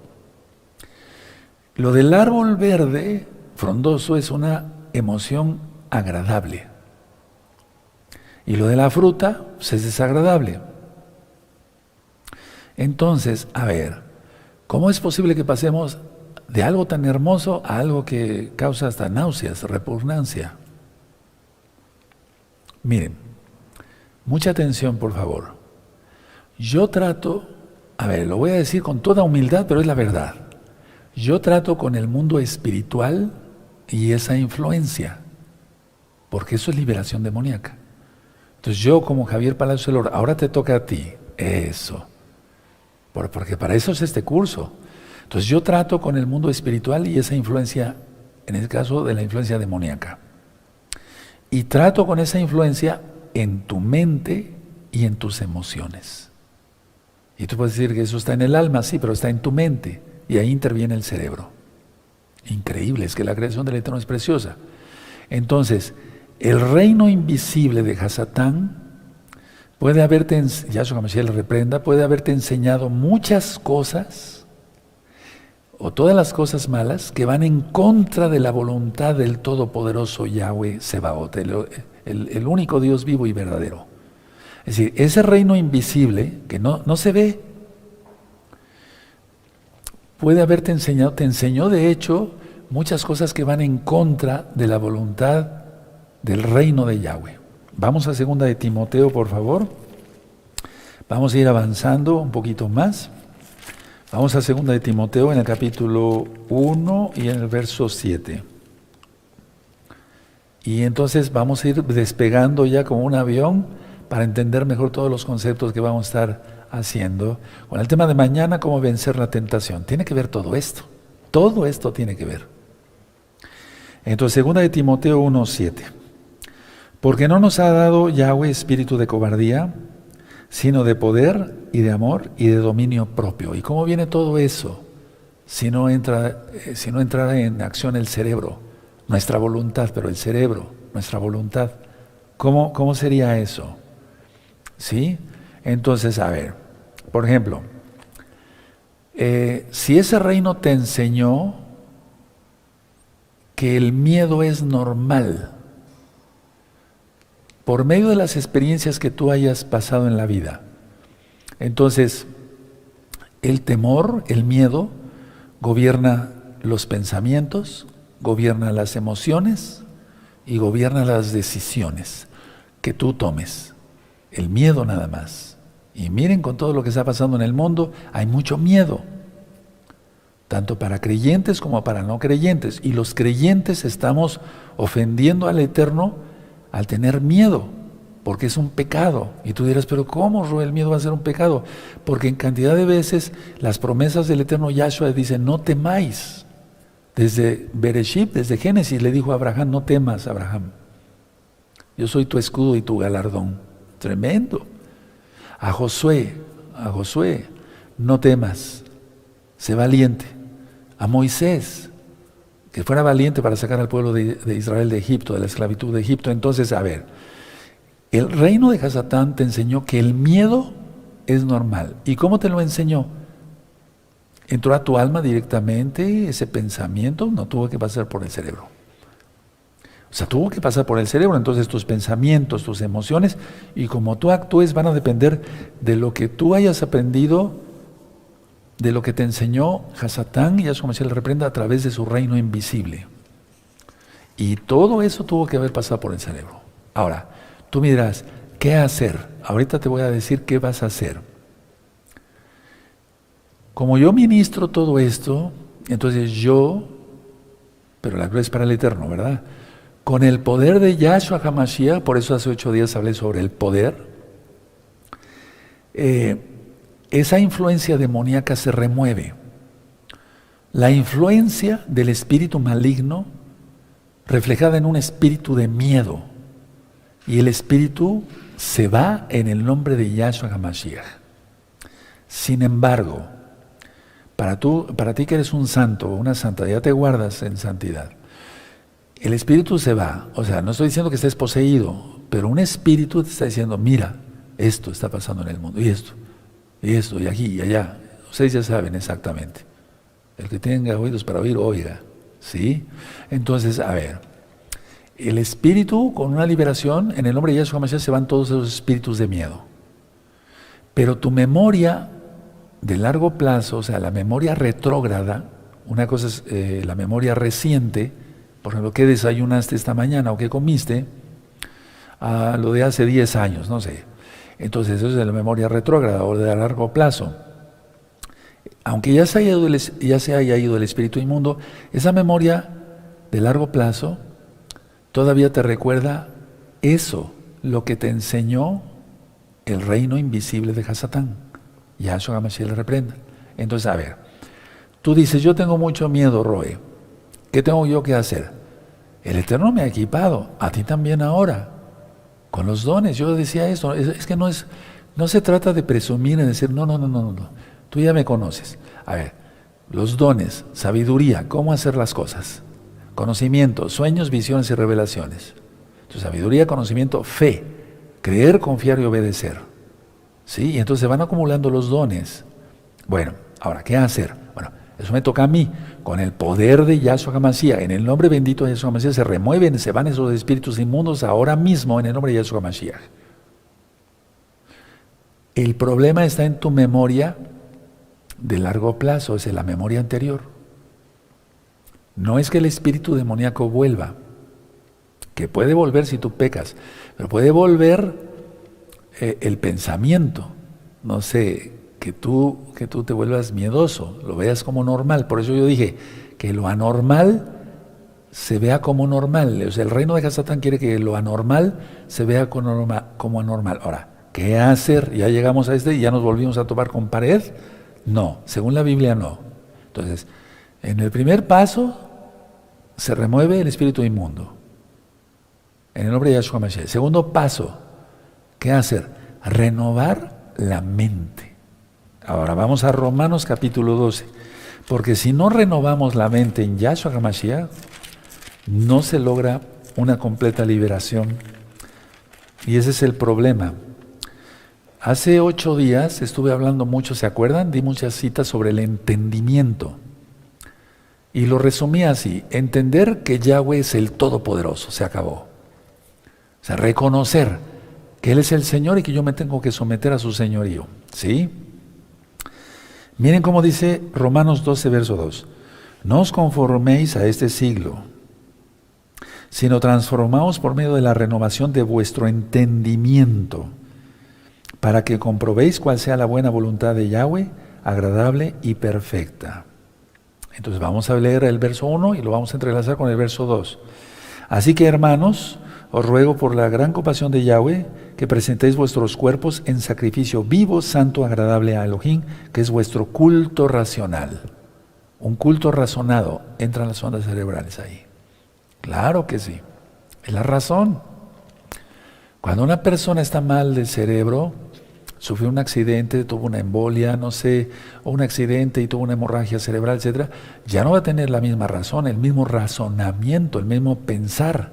Lo del árbol verde frondoso es una emoción agradable. Y lo de la fruta pues, es desagradable. Entonces, a ver, ¿cómo es posible que pasemos de algo tan hermoso a algo que causa hasta náuseas, repugnancia? Miren, mucha atención, por favor. Yo trato, a ver, lo voy a decir con toda humildad, pero es la verdad. Yo trato con el mundo espiritual y esa influencia, porque eso es liberación demoníaca. Entonces yo como Javier Palacio Lora, ahora te toca a ti, eso, porque para eso es este curso. Entonces yo trato con el mundo espiritual y esa influencia, en el caso de la influencia demoníaca. Y trato con esa influencia en tu mente y en tus emociones. Y tú puedes decir que eso está en el alma, sí, pero está en tu mente. Y ahí interviene el cerebro. Increíble, es que la creación del Eterno es preciosa. Entonces, el reino invisible de Hasatán puede haberte, Yahshua Mashiach le reprenda, puede haberte enseñado muchas cosas, o todas las cosas malas, que van en contra de la voluntad del Todopoderoso Yahweh Sebaot, el único Dios vivo y verdadero. Es decir, ese reino invisible, que no se ve, puede haberte enseñado, te enseñó de hecho muchas cosas que van en contra de la voluntad del reino de Yahweh. Vamos a 2 de Timoteo, por favor. Vamos a ir avanzando un poquito más. Vamos a 2 de Timoteo en el capítulo 1 y en el verso 7. Y entonces vamos a ir despegando ya como un avión para entender mejor todos los conceptos que vamos a estar haciendo. Con el tema de mañana, cómo vencer la tentación. Tiene que ver todo esto. Todo esto tiene que ver. Entonces, 2 de Timoteo 1:7. Porque no nos ha dado Yahweh espíritu de cobardía, sino de poder y de amor y de dominio propio. ¿Y cómo viene todo eso? Si no entrara en acción el cerebro, nuestra voluntad, pero el cerebro, nuestra voluntad. ¿Cómo sería eso? ¿Sí? Entonces, a ver, por ejemplo, si ese reino te enseñó que el miedo es normal, por medio de las experiencias que tú hayas pasado en la vida, entonces el temor, el miedo, gobierna los pensamientos, gobierna las emociones y gobierna las decisiones que tú tomes. El miedo nada más. Y miren, con todo lo que está pasando en el mundo, hay mucho miedo, tanto para creyentes como para no creyentes. Y los creyentes estamos ofendiendo al Eterno al tener miedo, porque es un pecado. Y tú dirás, pero ¿cómo, Ro, el miedo va a ser un pecado? Porque en cantidad de veces las promesas del Eterno Yahshua dicen, no temáis. Desde Bereshit, desde Génesis, le dijo a Abraham, no temas, Abraham. Yo soy tu escudo y tu galardón. Tremendo. A Josué, no temas, sé valiente. A Moisés, que fuera valiente para sacar al pueblo de Israel de Egipto, de la esclavitud de Egipto. Entonces, a ver, el reino de Hasatán te enseñó que el miedo es normal. ¿Y cómo te lo enseñó? Entró a tu alma directamente, ese pensamiento no tuvo que pasar por el cerebro. O sea, tuvo que pasar por el cerebro, entonces tus pensamientos, tus emociones, y como tú actúes van a depender de lo que tú hayas aprendido, de lo que te enseñó Hasatán, y Yahshua Mashiach le reprenda a través de su reino invisible. Y todo eso tuvo que haber pasado por el cerebro. Ahora, tú me dirás, ¿qué hacer? Ahorita te voy a decir qué vas a hacer. Como yo ministro todo esto, entonces yo, pero la gloria es para el Eterno, ¿verdad? Con el poder de Yahshua HaMashiach, por eso hace 8 días hablé sobre el poder, esa influencia demoníaca se remueve. La influencia del espíritu maligno reflejada en un espíritu de miedo, y el espíritu se va en el nombre de Yahshua HaMashiach. Sin embargo, para ti que eres un santo o una santa, ya te guardas en santidad, el espíritu se va. O sea, no estoy diciendo que estés poseído, pero un espíritu te está diciendo, mira, esto está pasando en el mundo, y esto, y aquí, y allá. Ustedes ya saben exactamente. El que tenga oídos para oír, oiga. ¿Sí? Entonces, a ver, el espíritu con una liberación, en el nombre de Yahshua HaMashiach se van todos esos espíritus de miedo. Pero tu memoria de largo plazo, o sea, la memoria retrógrada, una cosa es la memoria reciente, por ejemplo, ¿qué desayunaste esta mañana o qué comiste? Lo de hace 10 años, no sé. Entonces, eso es de la memoria retrógrada o de largo plazo. Aunque ya se haya ido el espíritu inmundo, esa memoria de largo plazo todavía te recuerda eso, lo que te enseñó el reino invisible de Hasatán. Yahshua HaMashiach le reprenda. Entonces, a ver, tú dices, yo tengo mucho miedo, Roe. ¿Qué tengo yo que hacer? El Eterno me ha equipado, a ti también ahora, con los dones. Yo decía eso, es que no se trata de presumir y decir, no. Tú ya me conoces. A ver, los dones, sabiduría, cómo hacer las cosas, conocimiento, sueños, visiones y revelaciones. Entonces, sabiduría, conocimiento, fe, creer, confiar y obedecer. ¿Sí? Y entonces se van acumulando los dones. Bueno, ahora, ¿qué hacer? Bueno, eso me toca a mí. Con el poder de Yahshua HaMashiach, en el nombre bendito de Yahshua HaMashiach, se remueven, se van esos espíritus inmundos ahora mismo en el nombre de Yahshua HaMashiach. El problema está en tu memoria de largo plazo, es en la memoria anterior. No es que el espíritu demoníaco vuelva, que puede volver si tú pecas, pero puede volver el pensamiento, no sé, que tú te vuelvas miedoso, lo veas como normal. Por eso yo dije que lo anormal se vea como normal. O sea, el reino de Hasatán quiere que lo anormal se vea como anormal. Ahora, ¿qué hacer? Ya llegamos a y ya nos volvimos a topar con pared. No, según la Biblia no. Entonces, en el primer paso se remueve el espíritu inmundo, en el nombre de Yahshua HaMashiach. Segundo paso, ¿qué hacer? Renovar la mente. Ahora vamos a Romanos capítulo 12, porque si no renovamos la mente en Yahshua HaMashiach, no se logra una completa liberación. Y ese es el problema. Hace 8 días estuve hablando mucho, ¿se acuerdan? Di muchas citas sobre el entendimiento. Y lo resumí así: entender que Yahweh es el Todopoderoso, se acabó. O sea, reconocer que Él es el Señor y que yo me tengo que someter a su señorío. ¿Sí? Miren cómo dice Romanos 12, verso 2. No os conforméis a este siglo, sino transformaos por medio de la renovación de vuestro entendimiento, para que comprobéis cuál sea la buena voluntad de Yahweh, agradable y perfecta. Entonces vamos a leer el verso 1 y lo vamos a entrelazar con el verso 2. Así que, hermanos, os ruego por la gran compasión de Yahweh que presentéis vuestros cuerpos en sacrificio vivo, santo, agradable a Elohim, que es vuestro culto racional. Un culto razonado. Entran las ondas cerebrales ahí. Claro que sí. Es la razón. Cuando una persona está mal del cerebro, sufrió un accidente, tuvo una embolia, no sé, o un accidente y tuvo una hemorragia cerebral, etcétera, ya no va a tener la misma razón, el mismo razonamiento, el mismo pensar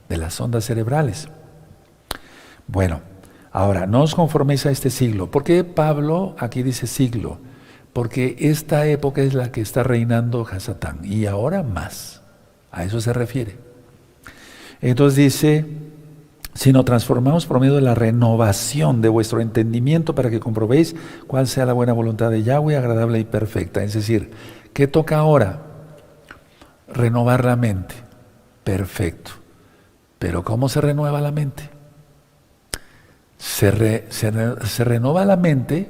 de las ondas cerebrales. Bueno, ahora, no os conforméis a este siglo. ¿Por qué Pablo aquí dice siglo? Porque esta época es la que está reinando Hasatán, y ahora más. A eso se refiere. Entonces dice, sino transformamos por medio de la renovación de vuestro entendimiento para que comprobéis cuál sea la buena voluntad de Yahweh, agradable y perfecta. Es decir, ¿qué toca ahora? Renovar la mente. Perfecto. Pero ¿cómo se renueva la mente? Se renueva la mente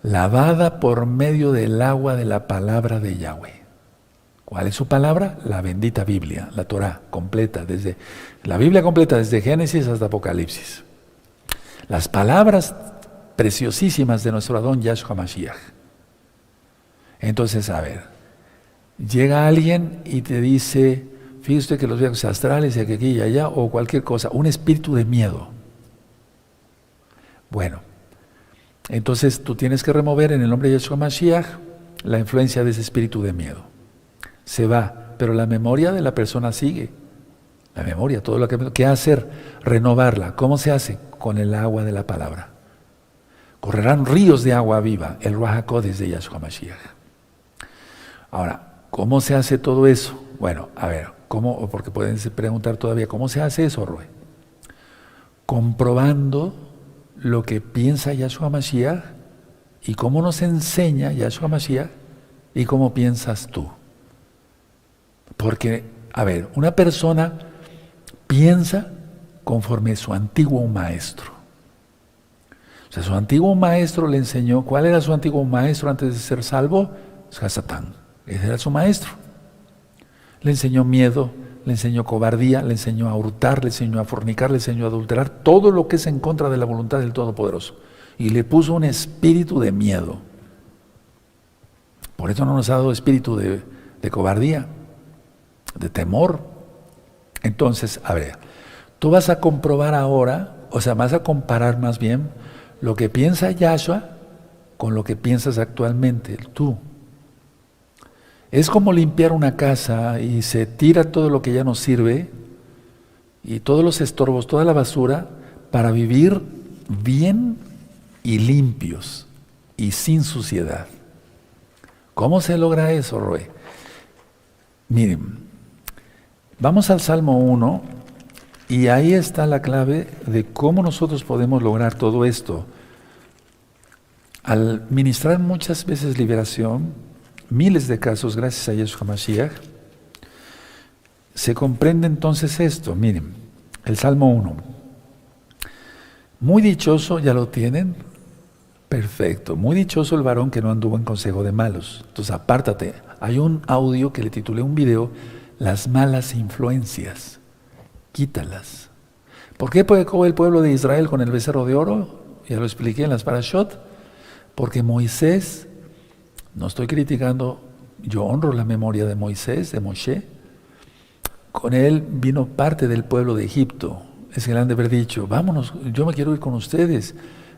lavada por medio del agua de la palabra de Yahweh. ¿Cuál es su palabra? La bendita Biblia, la Torah completa, la Biblia completa desde Génesis hasta Apocalipsis. Las palabras preciosísimas de nuestro Adón Yahshua Mashiach. Entonces, a ver, llega alguien y te dice, fíjese que los viajes astrales y aquí y allá, o cualquier cosa, un espíritu de miedo. Bueno, entonces tú tienes que remover en el nombre de Yahshua Mashiach la influencia de ese espíritu de miedo. Se va, pero la memoria de la persona sigue. La memoria, todo lo que hacer, renovarla. ¿Cómo se hace? Con el agua de la palabra. Correrán ríos de agua viva, el Ruach HaKodesh de Yahshua Mashiach. Ahora, ¿cómo se hace todo eso? Bueno, a ver, ¿cómo? Porque pueden preguntar todavía, ¿cómo se hace eso, Roy? Comprobando lo que piensa Yahshua Mashiach y cómo nos enseña Yahshua Mashiach y cómo piensas tú. Porque, a ver, una persona piensa conforme su antiguo maestro. O sea, su antiguo maestro le enseñó, ¿cuál era su antiguo maestro antes de ser salvo? Hasatán, ese era su maestro. Le enseñó miedo, le enseñó cobardía, le enseñó a hurtar, le enseñó a fornicar, le enseñó a adulterar, todo lo que es en contra de la voluntad del Todopoderoso. Y le puso un espíritu de miedo. Por eso no nos ha dado espíritu de cobardía, de temor. Entonces, a ver, tú vas a comprobar ahora, o sea, vas a comparar más bien lo que piensa Yahshua con lo que piensas actualmente, tú. Es como limpiar una casa y se tira todo lo que ya no sirve y todos los estorbos, toda la basura para vivir bien y limpios y sin suciedad. ¿Cómo se logra eso, Roy? Miren, vamos al Salmo 1 y ahí está la clave de cómo nosotros podemos lograr todo esto. Al ministrar muchas veces liberación, miles de casos gracias a Yahshua Mashiach, se comprende entonces esto. Miren, el Salmo 1. Muy dichoso, ¿ya lo tienen? Perfecto. Muy dichoso el varón que no anduvo en consejo de malos. Entonces apártate. Hay un audio que le titulé un video, las malas influencias. Quítalas. ¿Por qué pecó el pueblo de Israel con el becerro de oro? Ya lo expliqué en las parashot. Porque Moisés, no estoy criticando, yo honro la memoria de Moisés, de Moshe. Con él vino parte del pueblo de Egipto. Es que le han de haber dicho, vámonos, yo me quiero ir con ustedes,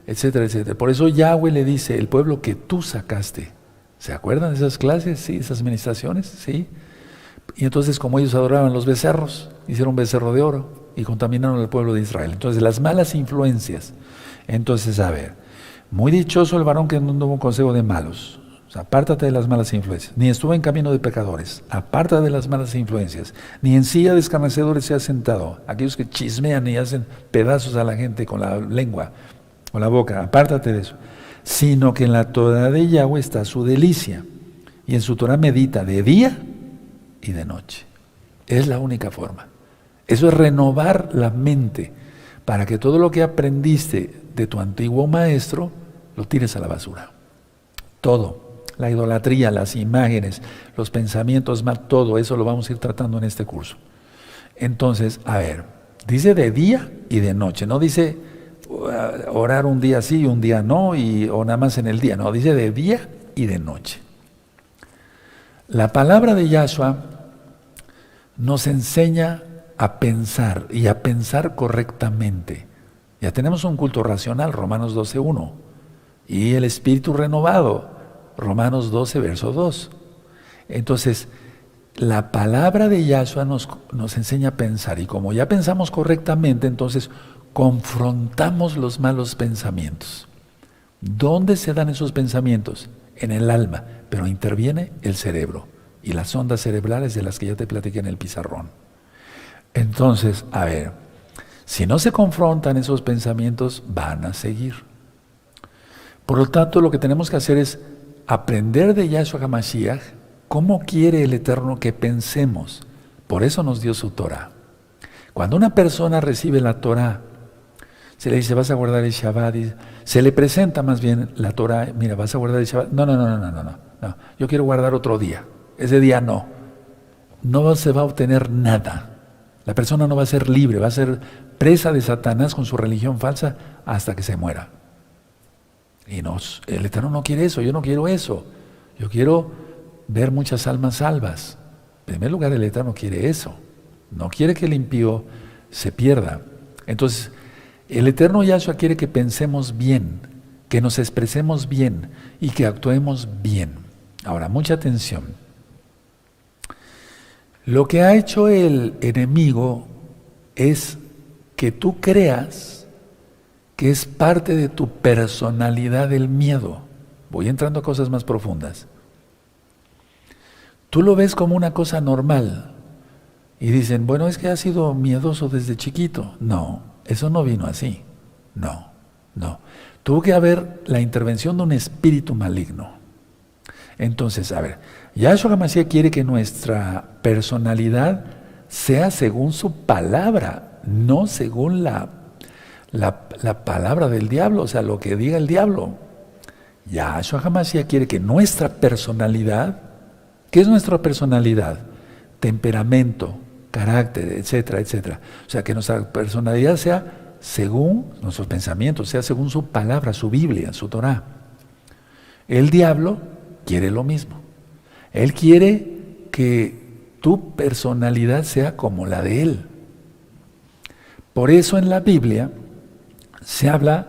etcétera, etcétera. Por eso Yahweh le dice, el pueblo que tú sacaste. ¿Se acuerdan de esas clases? Sí, esas administraciones, sí. Y entonces, como ellos adoraban los becerros, hicieron un becerro de oro y contaminaron al pueblo de Israel. Entonces, las malas influencias. Entonces, a ver, muy dichoso el varón que no tuvo un consejo de malos. O sea, apártate de las malas influencias. Ni estuvo en camino de pecadores. Apártate de las malas influencias. Ni en silla de escarnecedores se ha sentado. Aquellos que chismean y hacen pedazos a la gente con la lengua, con la boca. Apártate de eso. Sino que en la Torah de Yahweh está su delicia. Y en su Torah medita de día y de noche. Es la única forma. Eso es renovar la mente para que todo lo que aprendiste de tu antiguo maestro lo tires a la basura. Todo. La idolatría, las imágenes, los pensamientos mal, todo eso lo vamos a ir tratando en este curso. Entonces, a ver, dice de día y de noche, no dice orar un día sí y un día no, o nada más en el día, no, dice de día y de noche. La palabra de Yahshua nos enseña a pensar y a pensar correctamente. Ya tenemos un culto racional, Romanos 12:1, y el espíritu renovado, Romanos 12, verso 2. Entonces, la palabra de Yahshua nos enseña a pensar, y como ya pensamos correctamente, entonces confrontamos los malos pensamientos. ¿Dónde se dan esos pensamientos? En el alma, pero interviene el cerebro y las ondas cerebrales de las que ya te platiqué en el pizarrón. Entonces, a ver, si no se confrontan esos pensamientos, van a seguir. Por lo tanto, lo que tenemos que hacer es aprender de Yahshua HaMashiach cómo quiere el Eterno que pensemos. Por eso nos dio su Torah. Cuando una persona recibe la Torah, se le dice, vas a guardar el Shabbat, y se le presenta más bien la Torah, mira, vas a guardar el Shabbat. No, yo quiero guardar otro día. Ese día no se va a obtener nada. La persona no va a ser libre, va a ser presa de Satanás con su religión falsa hasta que se muera. Y el Eterno no quiere eso, yo no quiero eso. Yo quiero ver muchas almas salvas. En primer lugar, el Eterno quiere eso. No quiere que el impío se pierda. Entonces, el Eterno Yahshua quiere que pensemos bien, que nos expresemos bien y que actuemos bien. Ahora, mucha atención. Lo que ha hecho el enemigo es que tú creas que es parte de tu personalidad el miedo. Voy entrando a cosas más profundas. Tú lo ves como una cosa normal y dicen, bueno, es que has sido miedoso desde chiquito. No, eso no vino así. No. Tuvo que haber la intervención de un espíritu maligno. Entonces, a ver, Yahshua HaMashiach quiere que nuestra personalidad sea según su palabra, no según la palabra del diablo, o sea, lo que diga el diablo. Yahshua HaMashiach quiere que nuestra personalidad, ¿qué es nuestra personalidad? Temperamento, carácter, etcétera, etcétera. O sea, que nuestra personalidad sea según nuestros pensamientos, sea según su palabra, su Biblia, su Torah. El diablo quiere lo mismo. Él quiere que tu personalidad sea como la de él. Por eso en la Biblia se habla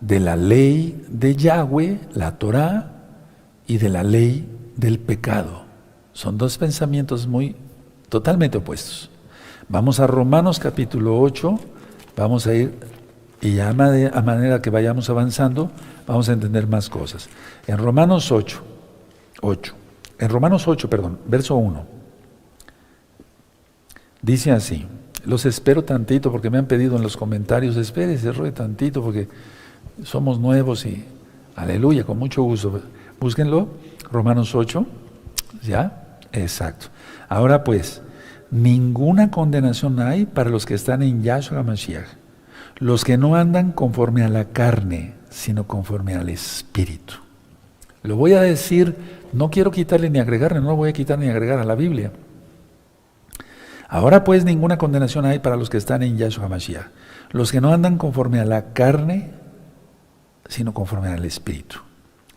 de la ley de Yahweh, la Torah, y de la ley del pecado. Son dos pensamientos totalmente opuestos. Vamos a Romanos capítulo 8, vamos a ir, y ya a manera que vayamos avanzando, vamos a entender más cosas. En Romanos 8, verso 1, dice así, los espero tantito porque me han pedido en los comentarios, espérese, Roy, tantito porque somos nuevos y aleluya, con mucho gusto. Búsquenlo, Romanos 8, ¿ya? Exacto. Ahora pues, ninguna condenación hay para los que están en Yahshua HaMashiach, los que no andan conforme a la carne, sino conforme al Espíritu. Lo voy a decir, no quiero quitarle ni agregarle, no lo voy a quitar ni agregar a la Biblia. Ahora pues ninguna condenación hay para los que están en Yahshua HaMashiach, los que no andan conforme a la carne, sino conforme al Espíritu.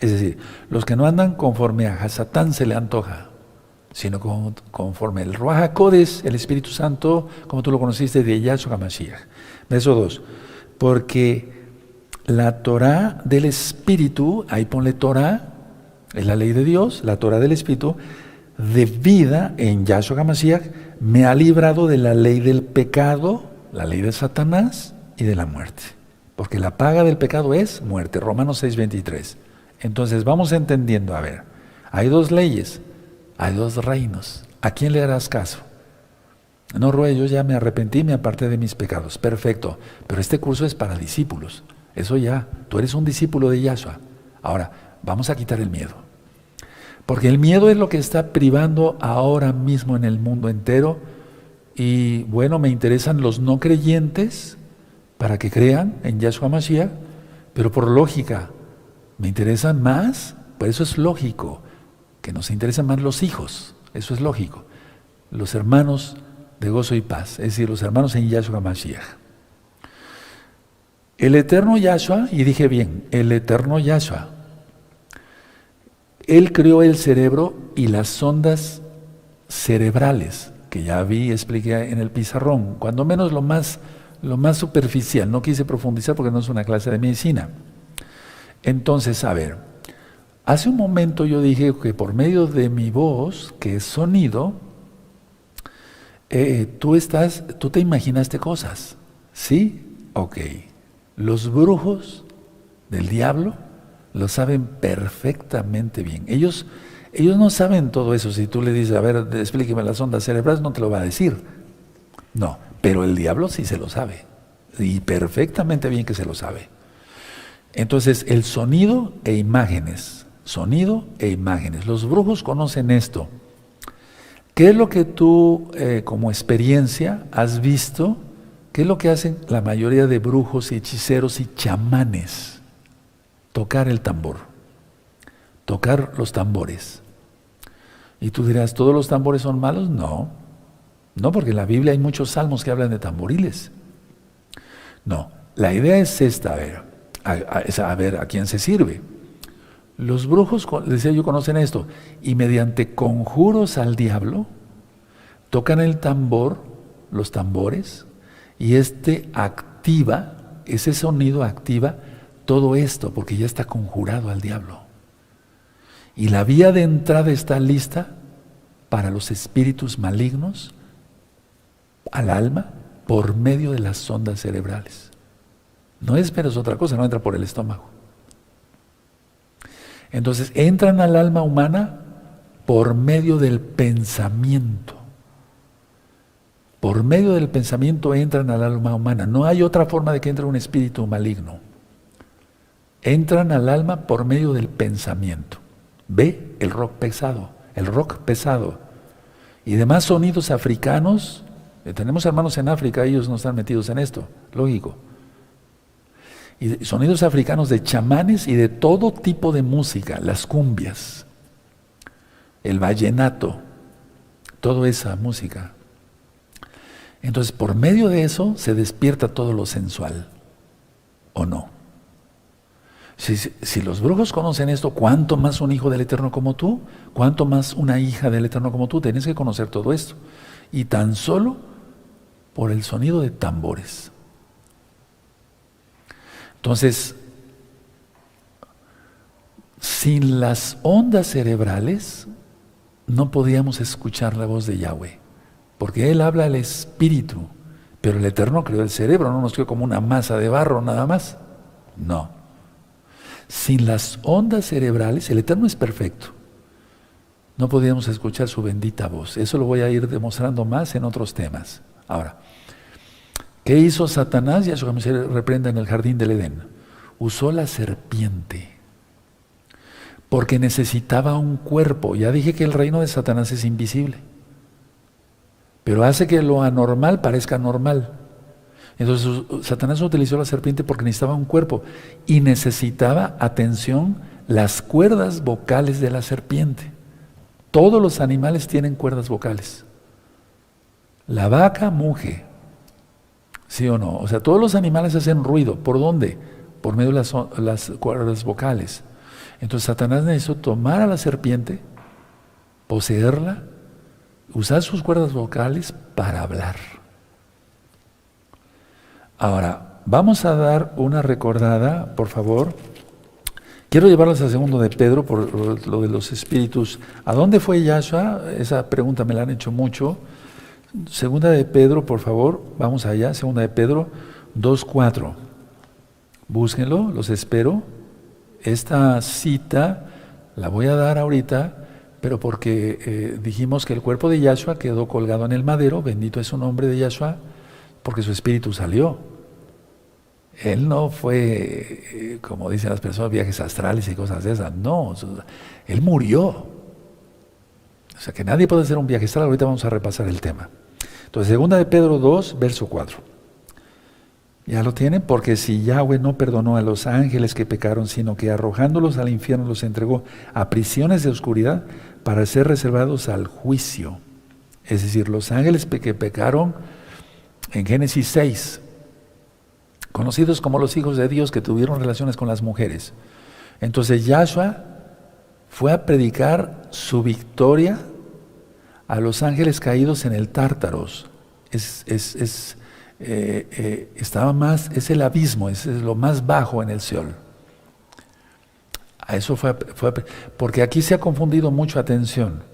Es decir, los que no andan conforme a Satán se le antoja, sino conforme el Ruach HaKodesh, el Espíritu Santo, como tú lo conociste de Yahshua HaMashiach. Verso 2, porque la Torah del Espíritu, ahí ponle Torah, es la ley de Dios, la Torah del Espíritu, de vida en Yahshua HaMashiach, me ha librado de la ley del pecado, la ley de Satanás y de la muerte. Porque la paga del pecado es muerte, Romanos 6:23. Entonces vamos entendiendo, a ver, hay dos leyes, hay dos reinos. ¿A quién le harás caso? No, Roe, yo ya me arrepentí, me aparté de mis pecados. Perfecto, pero este curso es para discípulos. Eso ya, tú eres un discípulo de Yahshua. Ahora, vamos a quitar el miedo. Porque el miedo es lo que está privando ahora mismo en el mundo entero. Y bueno, me interesan los no creyentes para que crean en Yahshua Mashiach, pero por lógica, me interesan más, por eso es lógico, que nos interesan más los hijos, eso es lógico. Los hermanos de gozo y paz, es decir, los hermanos en Yahshua Mashiach. El eterno Yahshua, y dije bien, el eterno Yahshua, Él creó el cerebro y las ondas cerebrales, que ya expliqué en el pizarrón, cuando menos lo más superficial, no quise profundizar porque no es una clase de medicina. Entonces, a ver, hace un momento yo dije que por medio de mi voz, que es sonido, tú te imaginaste cosas, ¿sí? Ok. Los brujos del diablo lo saben perfectamente bien. Ellos no saben todo eso. Si tú le dices, a ver, explíqueme las ondas cerebrales, no te lo va a decir. No, pero el diablo sí se lo sabe, y perfectamente bien que se lo sabe. Entonces, el sonido e imágenes, los brujos conocen esto. ¿Qué es lo que tú, como experiencia, has visto? ¿Qué es lo que hacen la mayoría de brujos y hechiceros y chamanes? Tocar el tambor, tocar los tambores. Y tú dirás, ¿todos los tambores son malos? No, no, porque en la Biblia hay muchos salmos que hablan de tamboriles. No, la idea es esta, a ver a quién se sirve. Los brujos, decía yo, conocen esto, y mediante conjuros al diablo, tocan el tambor, los tambores, y ese sonido activa todo esto, porque ya está conjurado al diablo. Y la vía de entrada está lista para los espíritus malignos al alma por medio de las ondas cerebrales. No esperes otra cosa, no entra por el estómago. Entonces entran al alma humana por medio del pensamiento. Por medio del pensamiento entran al alma humana. No hay otra forma de que entre un espíritu maligno. Entran al alma por medio del pensamiento. Ve el rock pesado. Y demás sonidos africanos. Tenemos hermanos en África, ellos no están metidos en esto, lógico. Y sonidos africanos de chamanes y de todo tipo de música, las cumbias, el vallenato, toda esa música. Entonces, por medio de eso se despierta todo lo sensual, ¿o no? Si los brujos conocen esto, ¿cuánto más un hijo del Eterno como tú? ¿Cuánto más una hija del Eterno como tú? Tienes que conocer todo esto. Y tan solo por el sonido de tambores. Entonces, sin las ondas cerebrales, no podíamos escuchar la voz de Yahweh, porque Él habla al espíritu, pero el Eterno creó el cerebro, no nos creó como una masa de barro nada más. No. Sin las ondas cerebrales, el Eterno es perfecto. No podíamos escuchar su bendita voz. Eso lo voy a ir demostrando más en otros temas. Ahora, ¿qué hizo Satanás? Yahshua se reprenda en el jardín del Edén. Usó la serpiente, porque necesitaba un cuerpo. Ya dije que el reino de Satanás es invisible, pero hace que lo anormal parezca normal. Entonces Satanás utilizó la serpiente porque necesitaba un cuerpo y necesitaba, atención, las cuerdas vocales de la serpiente. Todos los animales tienen cuerdas vocales. La vaca muge, ¿sí o no? O sea, todos los animales hacen ruido. ¿Por dónde? Por medio de las cuerdas vocales. Entonces Satanás necesitó tomar a la serpiente, poseerla, usar sus cuerdas vocales para hablar. Ahora, vamos a dar una recordada, por favor. Quiero llevarlos a 2 de Pedro por lo de los espíritus. ¿A dónde fue Yahshua? Esa pregunta me la han hecho mucho. 2 de Pedro, por favor, vamos allá. 2 de Pedro 2:4. Búsquenlo, los espero. Esta cita la voy a dar ahorita, pero porque dijimos que el cuerpo de Yahshua quedó colgado en el madero, bendito es su nombre de Yahshua, porque su espíritu salió. Él no fue, como dicen las personas, viajes astrales y cosas de esas. No, él murió. O sea que nadie puede hacer un viaje astral. Ahorita vamos a repasar el tema. Entonces, 2 de Pedro 2, verso 4. Ya lo tienen, porque si Yahweh no perdonó a los ángeles que pecaron, sino que arrojándolos al infierno los entregó a prisiones de oscuridad para ser reservados al juicio. Es decir, los ángeles que pecaron en Génesis 6, conocidos como los hijos de Dios que tuvieron relaciones con las mujeres. Entonces Yahshua fue a predicar su victoria a los ángeles caídos en el Tártaros. Estaba más, es el abismo, es lo más bajo en el Seol. A eso fue porque aquí se ha confundido mucho, atención.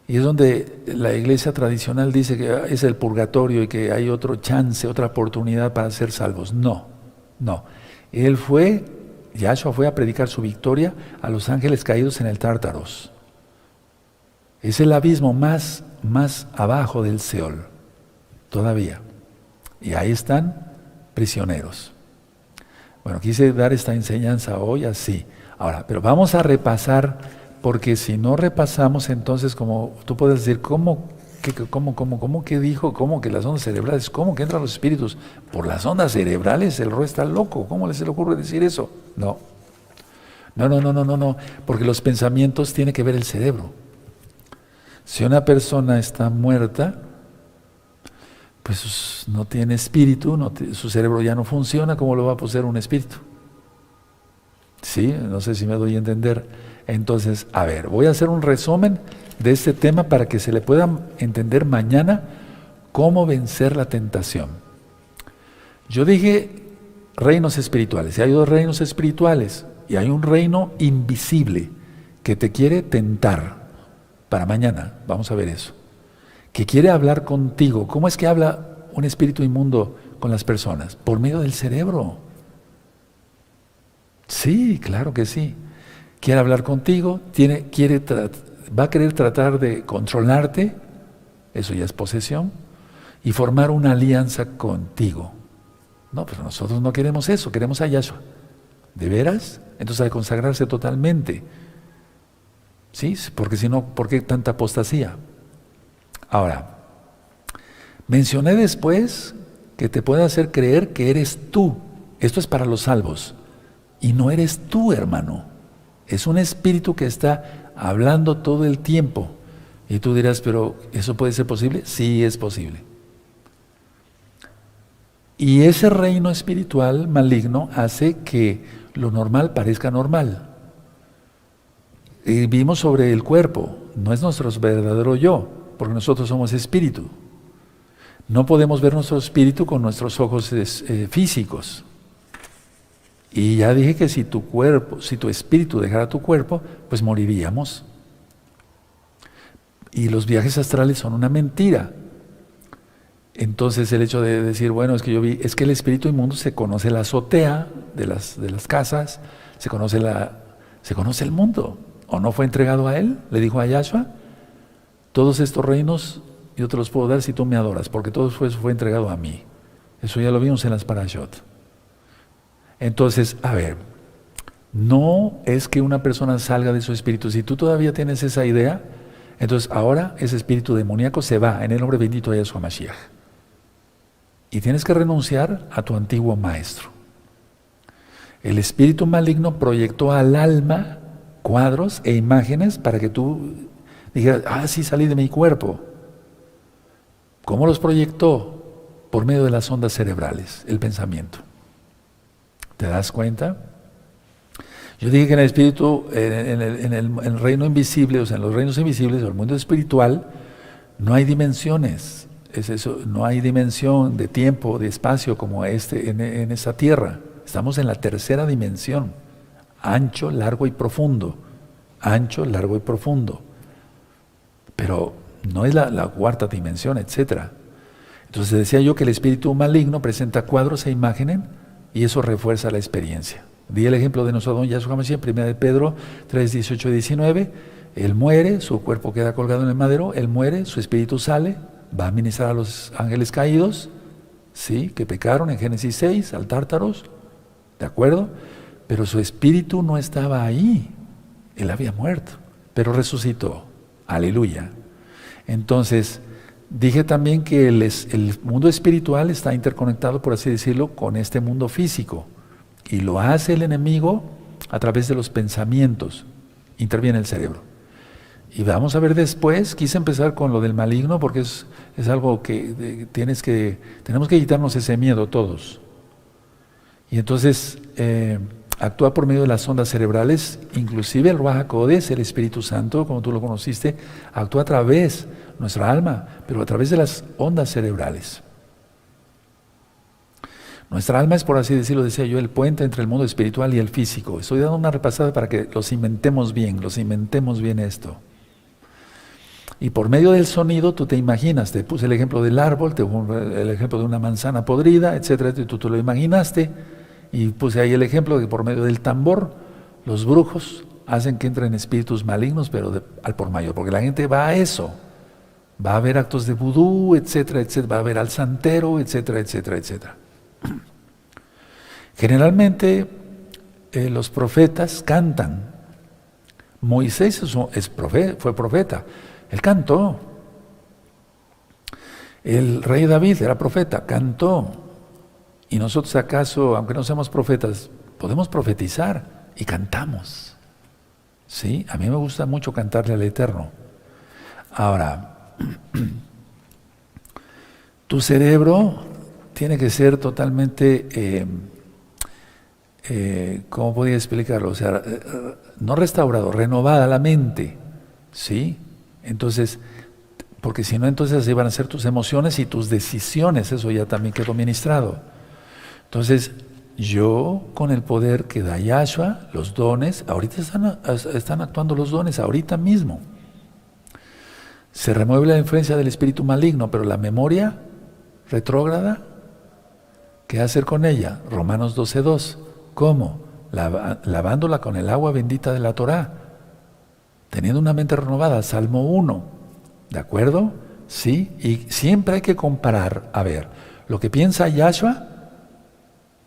Y es donde la iglesia tradicional dice que es el purgatorio y que hay otro chance, otra oportunidad para ser salvos. No, no. Yahshua fue a predicar su victoria a los ángeles caídos en el Tártaros. Es el abismo más abajo del Seol. todavía. Y ahí están prisioneros. Bueno, quise dar esta enseñanza hoy así. Ahora, pero vamos a repasar, porque si no repasamos, entonces, como tú puedes decir, ¿cómo que dijo? ¿Cómo que las ondas cerebrales? ¿Cómo que entran los espíritus? Por las ondas cerebrales, el Ro está loco. ¿Cómo se le ocurre decir eso? No, porque los pensamientos tienen que ver el cerebro. Si una persona está muerta, pues no tiene espíritu, su cerebro ya no funciona, ¿cómo lo va a poseer un espíritu? Sí, no sé si me doy a entender. Entonces, a ver, voy a hacer un resumen de este tema para que se le pueda entender mañana cómo vencer la tentación. Yo dije reinos espirituales, y hay dos reinos espirituales, y hay un reino invisible que te quiere tentar. Para mañana, vamos a ver eso. Que quiere hablar contigo. ¿Cómo es que habla un espíritu inmundo con las personas? Por medio del cerebro. Sí, claro que sí. Quiere hablar contigo, va a querer tratar de controlarte, eso ya es posesión, y formar una alianza contigo. No, pero nosotros no queremos eso, queremos a Yahshua. ¿De veras? Entonces hay que consagrarse totalmente. ¿Sí? Porque si no, ¿por qué tanta apostasía? Ahora, mencioné después que te puede hacer creer que eres tú. Esto es para los salvos. Y no eres tú, hermano. Es un espíritu que está hablando todo el tiempo. Y tú dirás, ¿pero eso puede ser posible? Sí, es posible. Y ese reino espiritual maligno hace que lo normal parezca normal. Y vimos sobre el cuerpo, no es nuestro verdadero yo, porque nosotros somos espíritu. No podemos ver nuestro espíritu con nuestros ojos físicos. Y ya dije que si tu espíritu dejara tu cuerpo, pues moriríamos. Y los viajes astrales son una mentira. Entonces el hecho de decir, bueno, es que el espíritu inmundo se conoce la azotea de las casas, se conoce el mundo. ¿O no fue entregado a él? Le dijo a Yahshua, todos estos reinos yo te los puedo dar si tú me adoras, porque todo eso fue entregado a mí. Eso ya lo vimos en las parashot. Entonces, a ver, no es que una persona salga de su espíritu. Si tú todavía tienes esa idea, entonces ahora ese espíritu demoníaco se va en el nombre bendito de Yahshua Mashiach. Y tienes que renunciar a tu antiguo maestro. El espíritu maligno proyectó al alma cuadros e imágenes para que tú dijeras, sí salí de mi cuerpo. ¿Cómo los proyectó? Por medio de las ondas cerebrales, el pensamiento. ¿Te das cuenta? Yo dije que en el espíritu, en el reino invisible, o sea, en los reinos invisibles, o el mundo espiritual, no hay dimensiones. Es eso, no hay dimensión de tiempo, de espacio como en esa tierra. Estamos en la tercera dimensión. Ancho, largo y profundo. Ancho, largo y profundo. Pero no es la cuarta dimensión, etc. Entonces decía yo que el espíritu maligno presenta cuadros e imágenes y eso refuerza la experiencia. Di el ejemplo de nuestro don Yahshua Mashiach, 1 de Pedro 3, 18 y 19. Él muere, su cuerpo queda colgado en el madero, él muere, su espíritu sale, va a ministrar a los ángeles caídos, ¿sí? Que pecaron en Génesis 6, al Tártaros, ¿de acuerdo? Pero su espíritu no estaba ahí, él había muerto, pero resucitó, aleluya. Entonces, dije también que el mundo espiritual está interconectado, por así decirlo, con este mundo físico, y lo hace el enemigo a través de los pensamientos, interviene el cerebro. Y vamos a ver después, quise empezar con lo del maligno, porque es algo que tenemos que quitarnos ese miedo todos. Y entonces, actúa por medio de las ondas cerebrales, inclusive el Ruach HaKodesh, el Espíritu Santo, como tú lo conociste, actúa a través de nuestra alma, pero a través de las ondas cerebrales. Nuestra alma es, por así decirlo, decía yo, el puente entre el mundo espiritual y el físico. Estoy dando una repasada para que los inventemos bien esto. Y por medio del sonido tú te imaginas, te puse el ejemplo del árbol, te puse el ejemplo de una manzana podrida, etcétera, y tú lo imaginaste. Y puse ahí el ejemplo de que por medio del tambor, los brujos hacen que entren espíritus malignos, pero al por mayor, porque la gente va a eso. Va a haber actos de vudú, etcétera, etcétera. Va a haber al santero, etcétera, etcétera, etcétera. Generalmente los profetas cantan. Moisés fue profeta, él cantó. El rey David era profeta, cantó. Y nosotros acaso, aunque no seamos profetas, podemos profetizar y cantamos. ¿Sí? A mí me gusta mucho cantarle al Eterno. Ahora, tu cerebro tiene que ser totalmente, ¿cómo podría explicarlo? O sea, no restaurado, renovada la mente. ¿Sí? Entonces, porque si no, entonces así van a ser tus emociones y tus decisiones. Eso ya también quedó ministrado. Entonces, yo con el poder que da Yahshua, los dones, ahorita están actuando los dones, ahorita mismo. Se remueve la influencia del espíritu maligno, pero la memoria retrógrada, ¿qué hacer con ella? Romanos 12:2. ¿Cómo? Lavándola con el agua bendita de la Torá, teniendo una mente renovada, Salmo 1. ¿De acuerdo? Sí, y siempre hay que comparar, a ver, lo que piensa Yahshua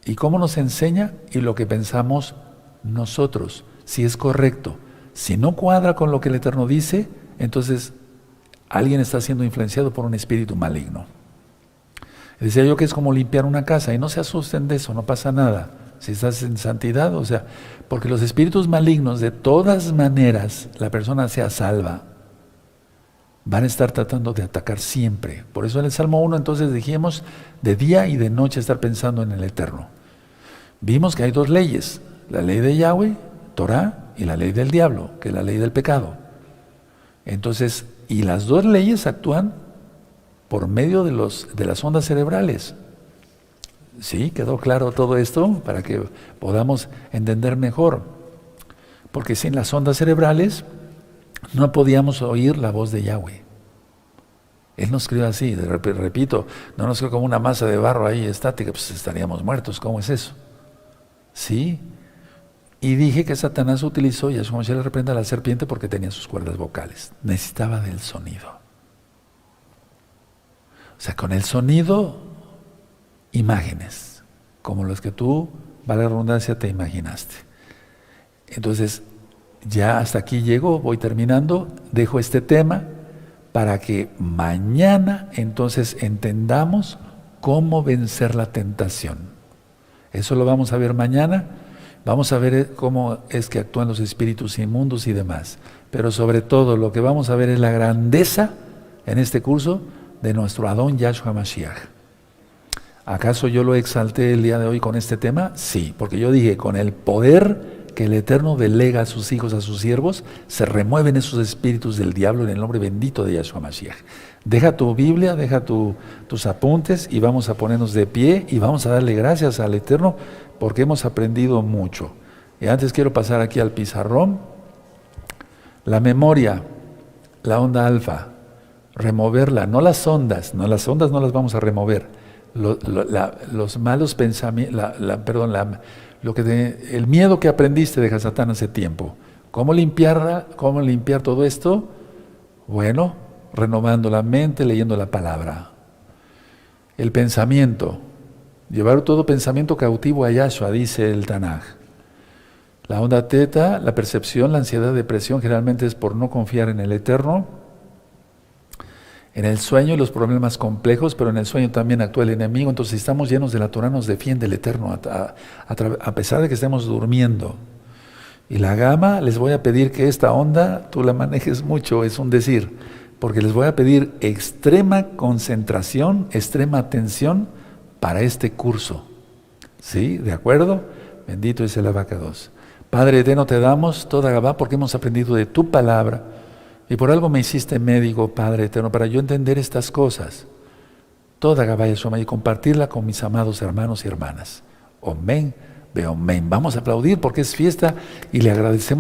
y cómo nos enseña y lo que pensamos nosotros, si es correcto. Si no cuadra con lo que el Eterno dice, entonces alguien está siendo influenciado por un espíritu maligno. Decía yo que es como limpiar una casa, y no se asusten de eso, no pasa nada. Si estás en santidad, o sea, porque los espíritus malignos, de todas maneras, la persona sea salva, van a estar tratando de atacar siempre. Por eso en el Salmo 1 entonces dijimos, de día y de noche estar pensando en el Eterno. Vimos que hay dos leyes, la ley de Yahweh, Torah, y la ley del diablo, que es la ley del pecado. Entonces, y las dos leyes actúan por medio de las ondas cerebrales. ¿Sí? ¿Quedó claro todo esto? Para que podamos entender mejor. Porque sin las ondas cerebrales no podíamos oír la voz de Yahweh. Él nos creó así, repito, no nos creó como una masa de barro ahí estática, pues estaríamos muertos. ¿Cómo es eso? ¿Sí? Y dije que Satanás utilizó, y Yahshua Mashiach le reprenda a la serpiente porque tenía sus cuerdas vocales. Necesitaba del sonido. O sea, con el sonido, imágenes, como los que tú, vale la redundancia, te imaginaste. Entonces, ya hasta aquí llego, voy terminando, dejo este tema para que mañana entonces entendamos cómo vencer la tentación. Eso lo vamos a ver mañana, vamos a ver cómo es que actúan los espíritus inmundos y demás. Pero sobre todo lo que vamos a ver es la grandeza en este curso de nuestro Adón Yahshua Mashiach. ¿Acaso yo lo exalté el día de hoy con este tema? Sí, porque yo dije, con el poder que el Eterno delega a sus hijos, a sus siervos, se remueven esos espíritus del diablo en el nombre bendito de Yahshua Mashiach. Deja tu Biblia, deja tus apuntes y vamos a ponernos de pie y vamos a darle gracias al Eterno porque hemos aprendido mucho. Y antes quiero pasar aquí al pizarrón. La memoria, la onda alfa, removerla, no las ondas no las vamos a remover. Los malos pensamientos, el miedo que aprendiste de Hasatán hace tiempo. ¿Cómo limpiar todo esto? Bueno, renovando la mente, leyendo la palabra. El pensamiento, llevar todo pensamiento cautivo a Yahshua, dice el Tanaj. La onda teta, la percepción, la ansiedad, depresión, generalmente es por no confiar en el Eterno. En el sueño y los problemas complejos, pero en el sueño también actúa el enemigo. Entonces, si estamos llenos de la Torah, nos defiende el Eterno a pesar de que estemos durmiendo. Y la gama, les voy a pedir que esta onda tú la manejes mucho, es un decir, porque les voy a pedir extrema concentración, extrema atención para este curso. ¿Sí? ¿De acuerdo? Bendito es el Abacados. Padre eterno, te damos toda Gabá porque hemos aprendido de tu palabra. Y por algo me hiciste médico, Padre eterno, para yo entender estas cosas. Toda Gabá Yeshua y compartirla con mis amados hermanos y hermanas. Amén, ve amén. Vamos a aplaudir porque es fiesta y le agradecemos.